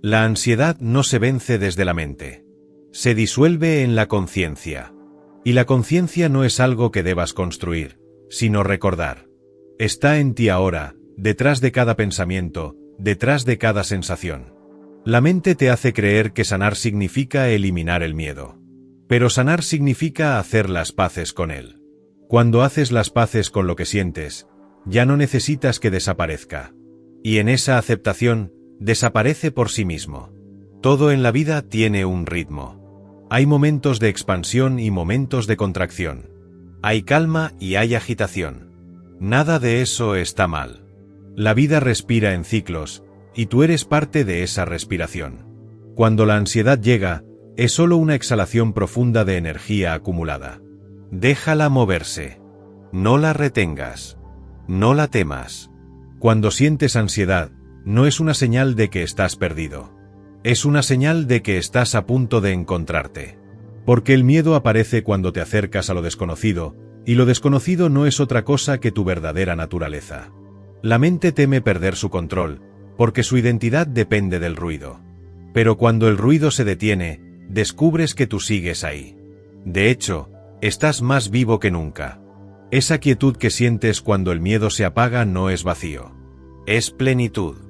La ansiedad no se vence desde la mente. Se disuelve en la conciencia. Y la conciencia no es algo que debas construir, sino recordar. Está en ti ahora, detrás de cada pensamiento, detrás de cada sensación. La mente te hace creer que sanar significa eliminar el miedo. Pero sanar significa hacer las paces con él. Cuando haces las paces con lo que sientes, ya no necesitas que desaparezca. Y en esa aceptación, desaparece por sí mismo. Todo en la vida tiene un ritmo. Hay momentos de expansión y momentos de contracción. Hay calma y hay agitación. Nada de eso está mal. La vida respira en ciclos, y tú eres parte de esa respiración. Cuando la ansiedad llega, es solo una exhalación profunda de energía acumulada. Déjala moverse. No la retengas. No la temas. Cuando sientes ansiedad, no es una señal de que estás perdido. Es una señal de que estás a punto de encontrarte. Porque el miedo aparece cuando te acercas a lo desconocido, y lo desconocido no es otra cosa que tu verdadera naturaleza. La mente teme perder su control, porque su identidad depende del ruido. Pero cuando el ruido se detiene, descubres que tú sigues ahí. De hecho, estás más vivo que nunca. Esa quietud que sientes cuando el miedo se apaga no es vacío. Es plenitud.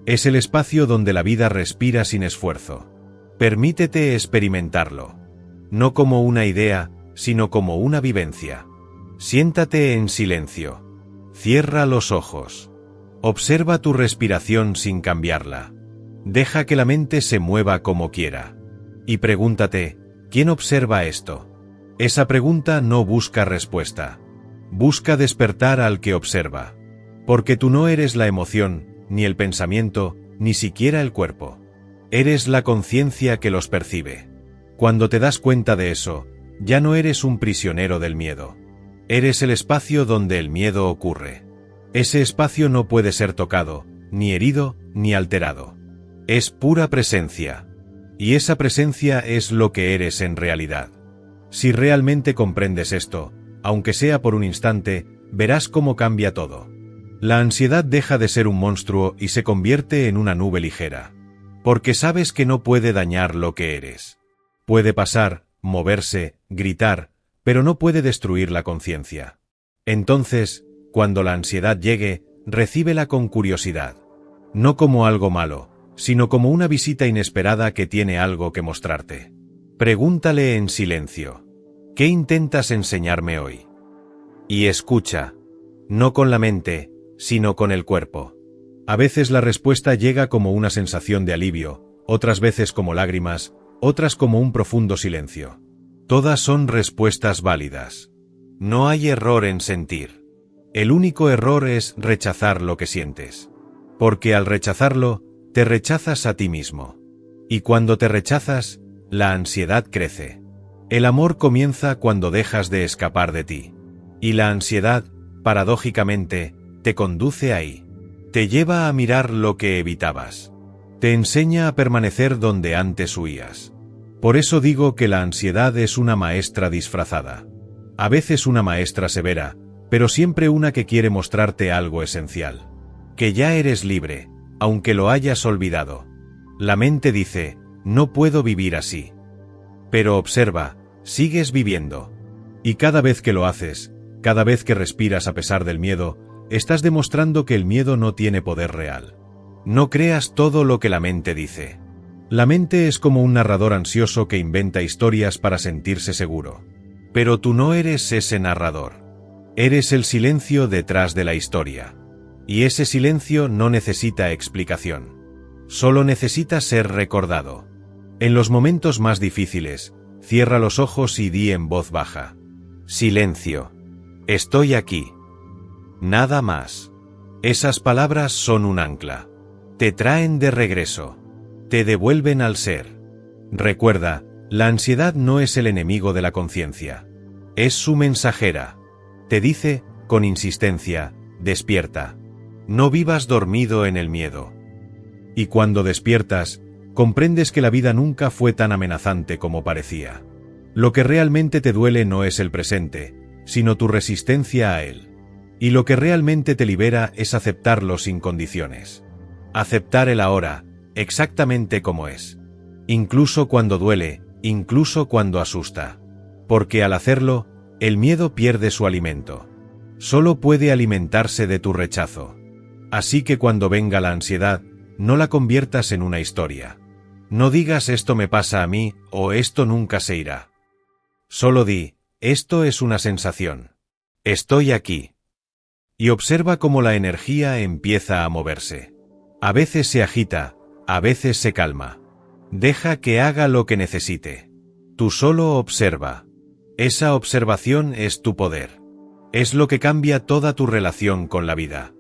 Es el espacio donde la vida respira sin esfuerzo. Permítete experimentarlo. No como una idea, sino como una vivencia. Siéntate en silencio. Cierra los ojos. Observa tu respiración sin cambiarla. Deja que la mente se mueva como quiera. Y pregúntate, ¿quién observa esto? Esa pregunta no busca respuesta. Busca despertar al que observa. Porque tú no eres la emoción, ni el pensamiento, ni siquiera el cuerpo. Eres la conciencia que los percibe. Cuando te das cuenta de eso, ya no eres un prisionero del miedo. Eres el espacio donde el miedo ocurre. Ese espacio no puede ser tocado, ni herido, ni alterado. Es pura presencia. Y esa presencia es lo que eres en realidad. Si realmente comprendes esto, aunque sea por un instante, verás cómo cambia todo. La ansiedad deja de ser un monstruo y se convierte en una nube ligera. Porque sabes que no puede dañar lo que eres. Puede pasar, moverse, gritar, pero no puede destruir la conciencia. Entonces, cuando la ansiedad llegue, recíbela con curiosidad. No como algo malo, sino como una visita inesperada que tiene algo que mostrarte. Pregúntale en silencio. ¿Qué intentas enseñarme hoy? Y escucha. No con la mente, sino con el cuerpo. A veces la respuesta llega como una sensación de alivio, otras veces como lágrimas, otras como un profundo silencio. Todas son respuestas válidas. No hay error en sentir. El único error es rechazar lo que sientes. Porque al rechazarlo, te rechazas a ti mismo. Y cuando te rechazas, la ansiedad crece. El amor comienza cuando dejas de escapar de ti. Y la ansiedad, paradójicamente, te conduce ahí. Te lleva a mirar lo que evitabas. Te enseña a permanecer donde antes huías. Por eso digo que la ansiedad es una maestra disfrazada. A veces una maestra severa, pero siempre una que quiere mostrarte algo esencial. Que ya eres libre, aunque lo hayas olvidado. La mente dice, no puedo vivir así. Pero observa, sigues viviendo. Y cada vez que lo haces, cada vez que respiras a pesar del miedo, estás demostrando que el miedo no tiene poder real. No creas todo lo que la mente dice. La mente es como un narrador ansioso que inventa historias para sentirse seguro. Pero tú no eres ese narrador. Eres el silencio detrás de la historia. Y ese silencio no necesita explicación. Solo necesita ser recordado. En los momentos más difíciles, cierra los ojos y di en voz baja. Silencio. Estoy aquí. Nada más. Esas palabras son un ancla. Te traen de regreso. Te devuelven al ser. Recuerda, la ansiedad no es el enemigo de la conciencia. Es su mensajera. Te dice, con insistencia, despierta. No vivas dormido en el miedo. Y cuando despiertas, comprendes que la vida nunca fue tan amenazante como parecía. Lo que realmente te duele no es el presente, sino tu resistencia a él. Y lo que realmente te libera es aceptarlo sin condiciones. Aceptar el ahora, exactamente como es. Incluso cuando duele, incluso cuando asusta. Porque al hacerlo, el miedo pierde su alimento. Solo puede alimentarse de tu rechazo. Así que cuando venga la ansiedad, no la conviertas en una historia. No digas esto me pasa a mí o esto nunca se irá. Solo di, esto es una sensación. Estoy aquí. Y observa cómo la energía empieza a moverse. A veces se agita, a veces se calma. Deja que haga lo que necesite. Tú solo observa. Esa observación es tu poder. Es lo que cambia toda tu relación con la vida.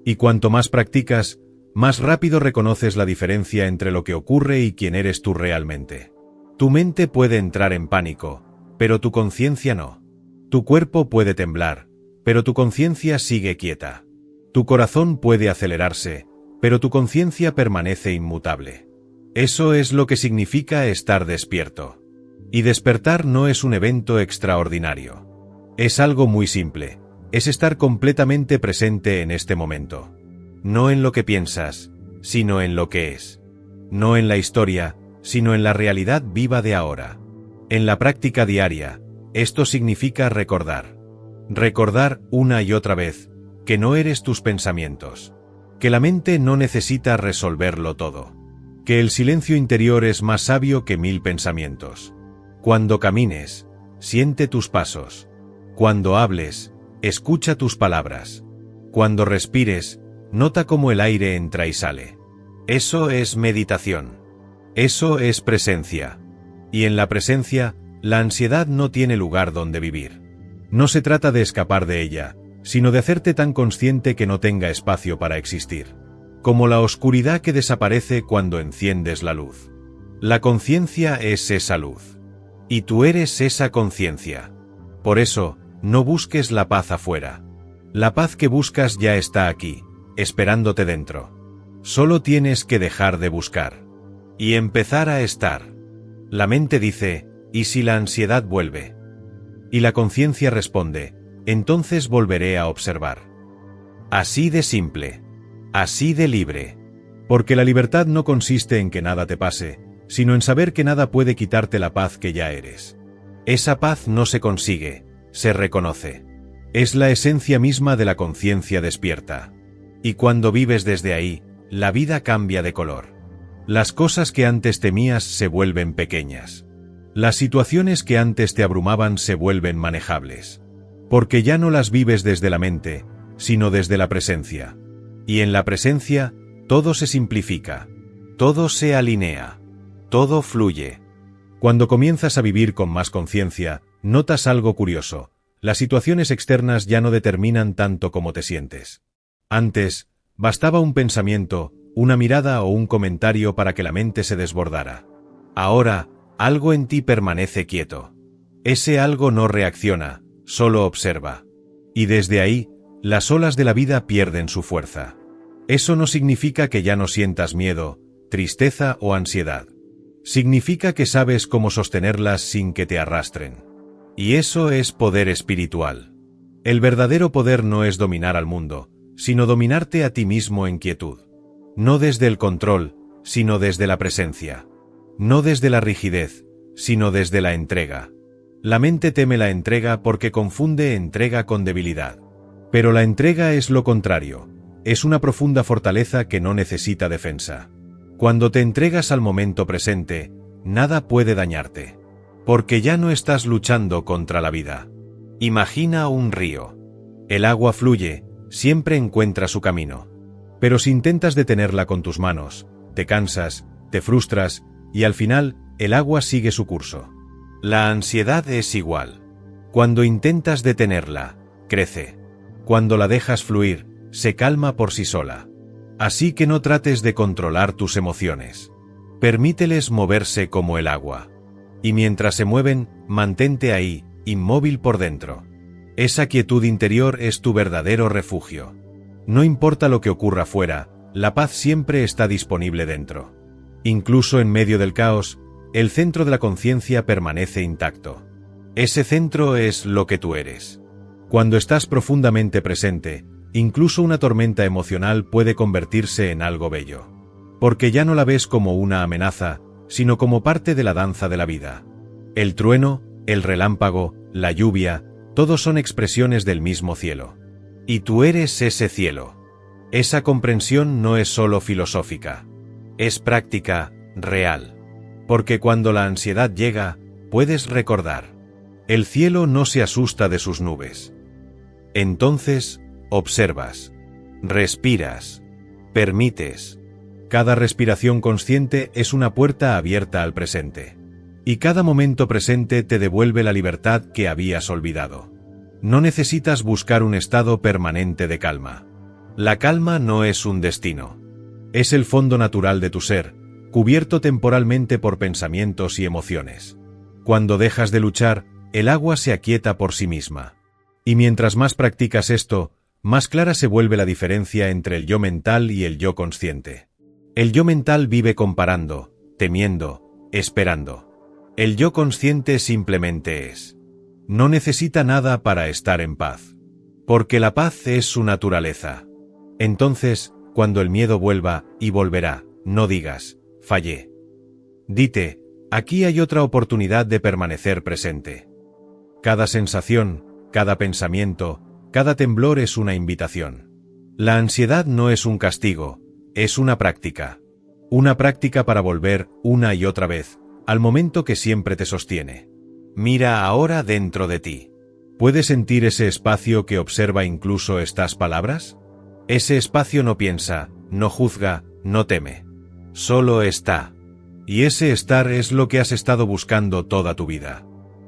Y cuanto más practicas, más rápido reconoces la diferencia entre lo que ocurre y quién eres tú realmente. Tu mente puede entrar en pánico, pero tu conciencia no. Tu cuerpo puede temblar, pero tu conciencia sigue quieta. Tu corazón puede acelerarse, pero tu conciencia permanece inmutable. Eso es lo que significa estar despierto. Y despertar no es un evento extraordinario. Es algo muy simple. Es estar completamente presente en este momento. No en lo que piensas, sino en lo que es. No en la historia, sino en la realidad viva de ahora. En la práctica diaria, esto significa recordar. Recordar una y otra vez que no eres tus pensamientos. Que la mente no necesita resolverlo todo. Que el silencio interior es más sabio que 1000 pensamientos. Cuando camines, siente tus pasos. Cuando hables, escucha tus palabras. Cuando respires, nota cómo el aire entra y sale. Eso es meditación. Eso es presencia. Y en la presencia, la ansiedad no tiene lugar donde vivir. No se trata de escapar de ella, sino de hacerte tan consciente que no tenga espacio para existir. Como la oscuridad que desaparece cuando enciendes la luz. La conciencia es esa luz. Y tú eres esa conciencia. Por eso, no busques la paz afuera. La paz que buscas ya está aquí, esperándote dentro. Solo tienes que dejar de buscar. Y empezar a estar. La mente dice, ¿y si la ansiedad vuelve? Y la conciencia responde, entonces volveré a observar. Así de simple. Así de libre. Porque la libertad no consiste en que nada te pase, sino en saber que nada puede quitarte la paz que ya eres. Esa paz no se consigue, se reconoce. Es la esencia misma de la conciencia despierta. Y cuando vives desde ahí, la vida cambia de color. Las cosas que antes temías se vuelven pequeñas. Las situaciones que antes te abrumaban se vuelven manejables. Porque ya no las vives desde la mente, sino desde la presencia. Y en la presencia, todo se simplifica. Todo se alinea. Todo fluye. Cuando comienzas a vivir con más conciencia, notas algo curioso. Las situaciones externas ya no determinan tanto cómo te sientes. Antes, bastaba un pensamiento, una mirada o un comentario para que la mente se desbordara. Ahora, algo en ti permanece quieto. Ese algo no reacciona, solo observa. Y desde ahí, las olas de la vida pierden su fuerza. Eso no significa que ya no sientas miedo, tristeza o ansiedad. Significa que sabes cómo sostenerlas sin que te arrastren. Y eso es poder espiritual. El verdadero poder no es dominar al mundo, sino dominarte a ti mismo en quietud. No desde el control, sino desde la presencia. No desde la rigidez, sino desde la entrega. La mente teme la entrega porque confunde entrega con debilidad. Pero la entrega es lo contrario, es una profunda fortaleza que no necesita defensa. Cuando te entregas al momento presente, nada puede dañarte. Porque ya no estás luchando contra la vida. Imagina un río. El agua fluye, siempre encuentra su camino. Pero si intentas detenerla con tus manos, te cansas, te frustras, y al final, el agua sigue su curso. La ansiedad es igual. Cuando intentas detenerla, crece. Cuando la dejas fluir, se calma por sí sola. Así que no trates de controlar tus emociones. Permíteles moverse como el agua. Y mientras se mueven, mantente ahí, inmóvil por dentro. Esa quietud interior es tu verdadero refugio. No importa lo que ocurra fuera, la paz siempre está disponible dentro. Incluso en medio del caos, el centro de la conciencia permanece intacto. Ese centro es lo que tú eres. Cuando estás profundamente presente, incluso una tormenta emocional puede convertirse en algo bello. Porque ya no la ves como una amenaza, sino como parte de la danza de la vida. El trueno, el relámpago, la lluvia, todos son expresiones del mismo cielo. Y tú eres ese cielo. Esa comprensión no es solo filosófica. Es práctica, real. Porque cuando la ansiedad llega, puedes recordar. El cielo no se asusta de sus nubes. Entonces, observas. Respiras. Permites. Cada respiración consciente es una puerta abierta al presente. Y cada momento presente te devuelve la libertad que habías olvidado. No necesitas buscar un estado permanente de calma. La calma no es un destino. Es el fondo natural de tu ser, cubierto temporalmente por pensamientos y emociones. Cuando dejas de luchar, el agua se aquieta por sí misma. Y mientras más practicas esto, más clara se vuelve la diferencia entre el yo mental y el yo consciente. El yo mental vive comparando, temiendo, esperando. El yo consciente simplemente es. No necesita nada para estar en paz. Porque la paz es su naturaleza. Entonces, cuando el miedo vuelva, y volverá, no digas, fallé. Dite, aquí hay otra oportunidad de permanecer presente. Cada sensación, cada pensamiento, cada temblor es una invitación. La ansiedad no es un castigo, es una práctica. Una práctica para volver, una y otra vez, al momento que siempre te sostiene. Mira ahora dentro de ti. ¿Puedes sentir ese espacio que observa incluso estas palabras? Ese espacio no piensa, no juzga, no teme. Solo está. Y ese estar es lo que has estado buscando toda tu vida.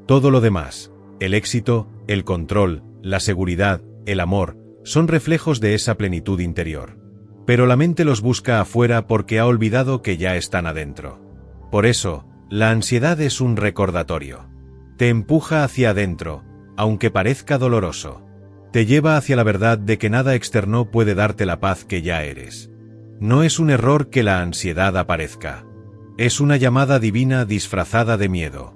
Todo lo demás, el éxito, el control, la seguridad, el amor, son reflejos de esa plenitud interior. Pero la mente los busca afuera porque ha olvidado que ya están adentro. Por eso, la ansiedad es un recordatorio. Te empuja hacia adentro, aunque parezca doloroso. Te lleva hacia la verdad de que nada externo puede darte la paz que ya eres. No es un error que la ansiedad aparezca. Es una llamada divina disfrazada de miedo.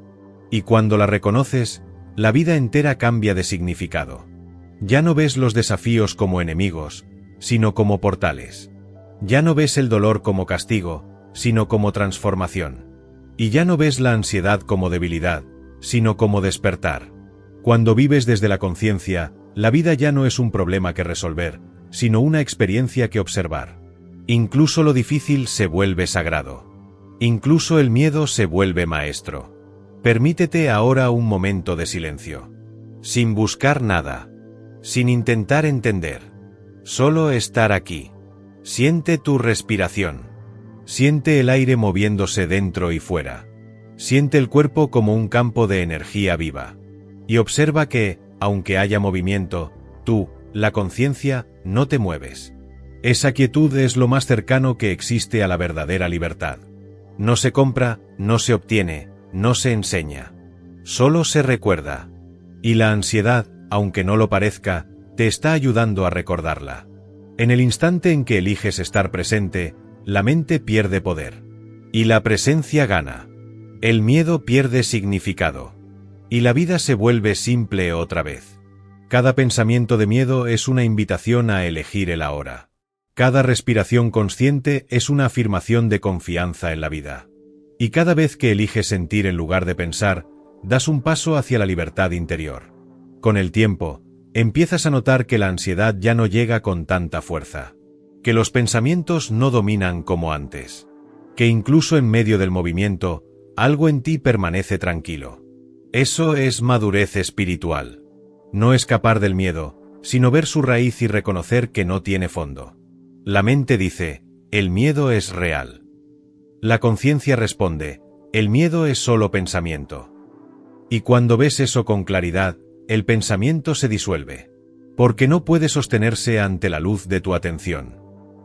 Y cuando la reconoces, la vida entera cambia de significado. Ya no ves los desafíos como enemigos, sino como portales. Ya no ves el dolor como castigo, sino como transformación. Y ya no ves la ansiedad como debilidad, sino como despertar. Cuando vives desde la conciencia, la vida ya no es un problema que resolver, sino una experiencia que observar. Incluso lo difícil se vuelve sagrado. Incluso el miedo se vuelve maestro. Permítete ahora un momento de silencio. Sin buscar nada. Sin intentar entender. Solo estar aquí. Siente tu respiración. Siente el aire moviéndose dentro y fuera. Siente el cuerpo como un campo de energía viva. Y observa que, aunque haya movimiento, tú, la conciencia, no te mueves. Esa quietud es lo más cercano que existe a la verdadera libertad. No se compra, no se obtiene, no se enseña. Solo se recuerda. Y la ansiedad, aunque no lo parezca, te está ayudando a recordarla. En el instante en que eliges estar presente, la mente pierde poder. Y la presencia gana. El miedo pierde significado. Y la vida se vuelve simple otra vez. Cada pensamiento de miedo es una invitación a elegir el ahora. Cada respiración consciente es una afirmación de confianza en la vida. Y cada vez que eliges sentir en lugar de pensar, das un paso hacia la libertad interior. Con el tiempo, empiezas a notar que la ansiedad ya no llega con tanta fuerza. Que los pensamientos no dominan como antes. Que incluso en medio del movimiento, algo en ti permanece tranquilo. Eso es madurez espiritual. No escapar del miedo, sino ver su raíz y reconocer que no tiene fondo. La mente dice, el miedo es real. La conciencia responde, el miedo es solo pensamiento. Y cuando ves eso con claridad, el pensamiento se disuelve. Porque no puede sostenerse ante la luz de tu atención.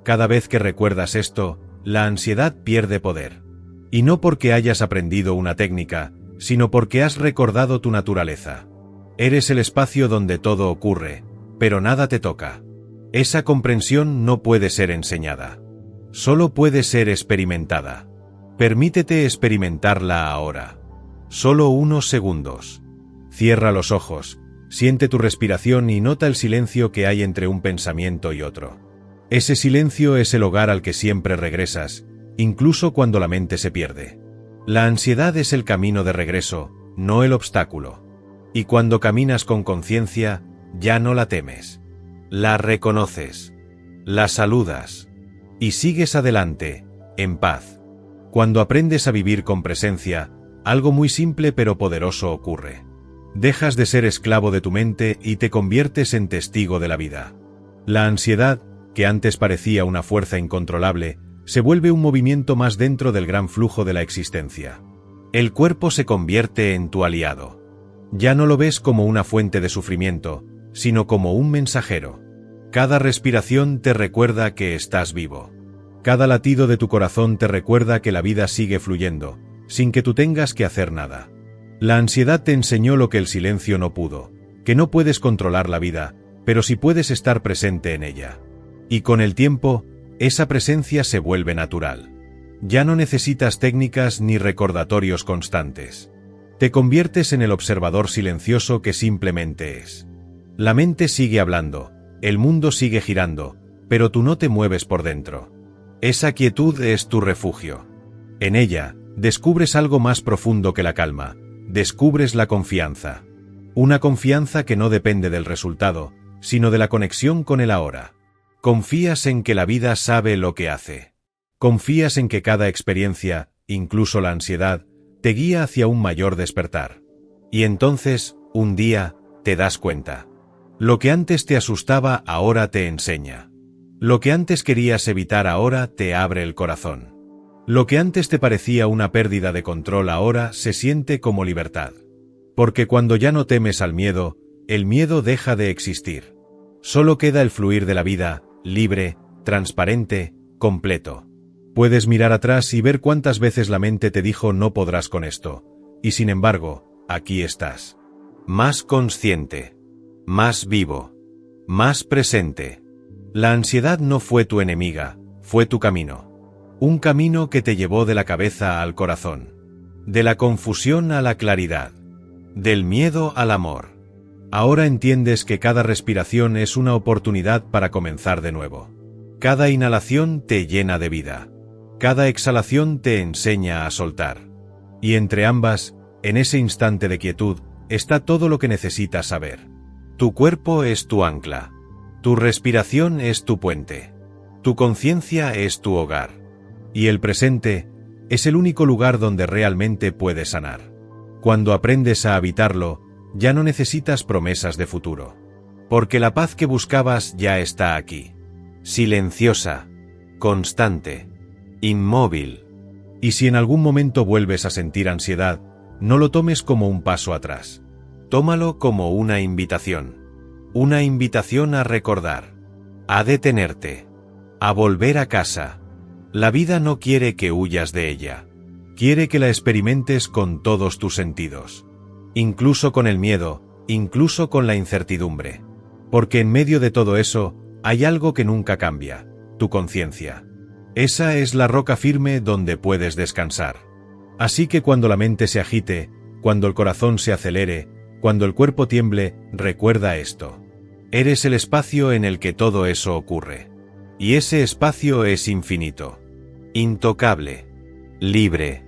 Cada vez que recuerdas esto, la ansiedad pierde poder. Y no porque hayas aprendido una técnica, sino porque has recordado tu naturaleza. Eres el espacio donde todo ocurre, pero nada te toca. Esa comprensión no puede ser enseñada. Solo puede ser experimentada. Permítete experimentarla ahora. Solo unos segundos. Cierra los ojos, siente tu respiración y nota el silencio que hay entre un pensamiento y otro. Ese silencio es el hogar al que siempre regresas, incluso cuando la mente se pierde. La ansiedad es el camino de regreso, no el obstáculo. Y cuando caminas con conciencia, ya no la temes. La reconoces. La saludas. Y sigues adelante, en paz. Cuando aprendes a vivir con presencia, algo muy simple pero poderoso ocurre. Dejas de ser esclavo de tu mente y te conviertes en testigo de la vida. La ansiedad, que antes parecía una fuerza incontrolable, se vuelve un movimiento más dentro del gran flujo de la existencia. El cuerpo se convierte en tu aliado. Ya no lo ves como una fuente de sufrimiento, sino como un mensajero. Cada respiración te recuerda que estás vivo. Cada latido de tu corazón te recuerda que la vida sigue fluyendo, sin que tú tengas que hacer nada. La ansiedad te enseñó lo que el silencio no pudo, que no puedes controlar la vida, pero sí puedes estar presente en ella. Y con el tiempo, esa presencia se vuelve natural. Ya no necesitas técnicas ni recordatorios constantes. Te conviertes en el observador silencioso que simplemente es. La mente sigue hablando, el mundo sigue girando, pero tú no te mueves por dentro. Esa quietud es tu refugio. En ella, descubres algo más profundo que la calma, descubres la confianza. Una confianza que no depende del resultado, sino de la conexión con el ahora. Confías en que la vida sabe lo que hace. Confías en que cada experiencia, incluso la ansiedad, te guía hacia un mayor despertar. Y entonces, un día, te das cuenta. Lo que antes te asustaba ahora te enseña. Lo que antes querías evitar ahora te abre el corazón. Lo que antes te parecía una pérdida de control ahora se siente como libertad. Porque cuando ya no temes al miedo, el miedo deja de existir. Solo queda el fluir de la vida, libre, transparente, completo. Puedes mirar atrás y ver cuántas veces la mente te dijo no podrás con esto, y sin embargo, aquí estás. Más consciente, más vivo, más presente. La ansiedad no fue tu enemiga, fue tu camino. Un camino que te llevó de la cabeza al corazón. De la confusión a la claridad. Del miedo al amor. Ahora entiendes que cada respiración es una oportunidad para comenzar de nuevo. Cada inhalación te llena de vida. Cada exhalación te enseña a soltar. Y entre ambas, en ese instante de quietud, está todo lo que necesitas saber. Tu cuerpo es tu ancla. Tu respiración es tu puente. Tu conciencia es tu hogar. Y el presente es el único lugar donde realmente puedes sanar. Cuando aprendes a habitarlo, ya no necesitas promesas de futuro. Porque la paz que buscabas ya está aquí. Silenciosa, constante, inmóvil. Y si en algún momento vuelves a sentir ansiedad, no lo tomes como un paso atrás. Tómalo como una invitación. Una invitación a recordar, a detenerte, a volver a casa. La vida no quiere que huyas de ella. Quiere que la experimentes con todos tus sentidos. Incluso con el miedo, incluso con la incertidumbre. Porque en medio de todo eso, hay algo que nunca cambia, tu conciencia. Esa es la roca firme donde puedes descansar. Así que cuando la mente se agite, cuando el corazón se acelere, cuando el cuerpo tiemble, recuerda esto. Eres el espacio en el que todo eso ocurre. Y ese espacio es infinito. Intocable. Libre.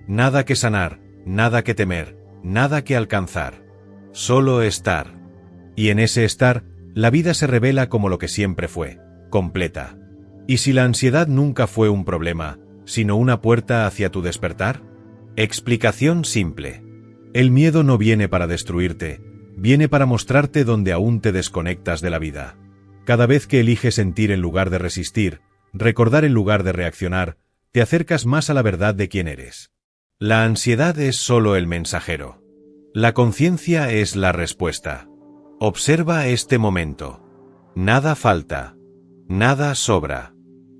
Nada que sanar, nada que temer, nada que alcanzar. Solo estar. Y en ese estar, la vida se revela como lo que siempre fue, completa. ¿Y si la ansiedad nunca fue un problema, sino una puerta hacia tu despertar? Explicación simple. El miedo no viene para destruirte, viene para mostrarte donde aún te desconectas de la vida. Cada vez que eliges sentir en lugar de resistir, recordar en lugar de reaccionar, te acercas más a la verdad de quién eres. La ansiedad es solo el mensajero. La conciencia es la respuesta. Observa este momento. Nada falta. Nada sobra.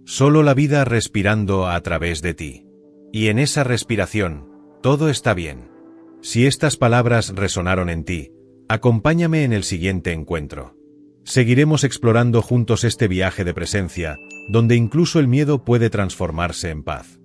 Solo la vida respirando a través de ti. Y en esa respiración, todo está bien. Si estas palabras resonaron en ti, acompáñame en el siguiente encuentro. Seguiremos explorando juntos este viaje de presencia, donde incluso el miedo puede transformarse en paz.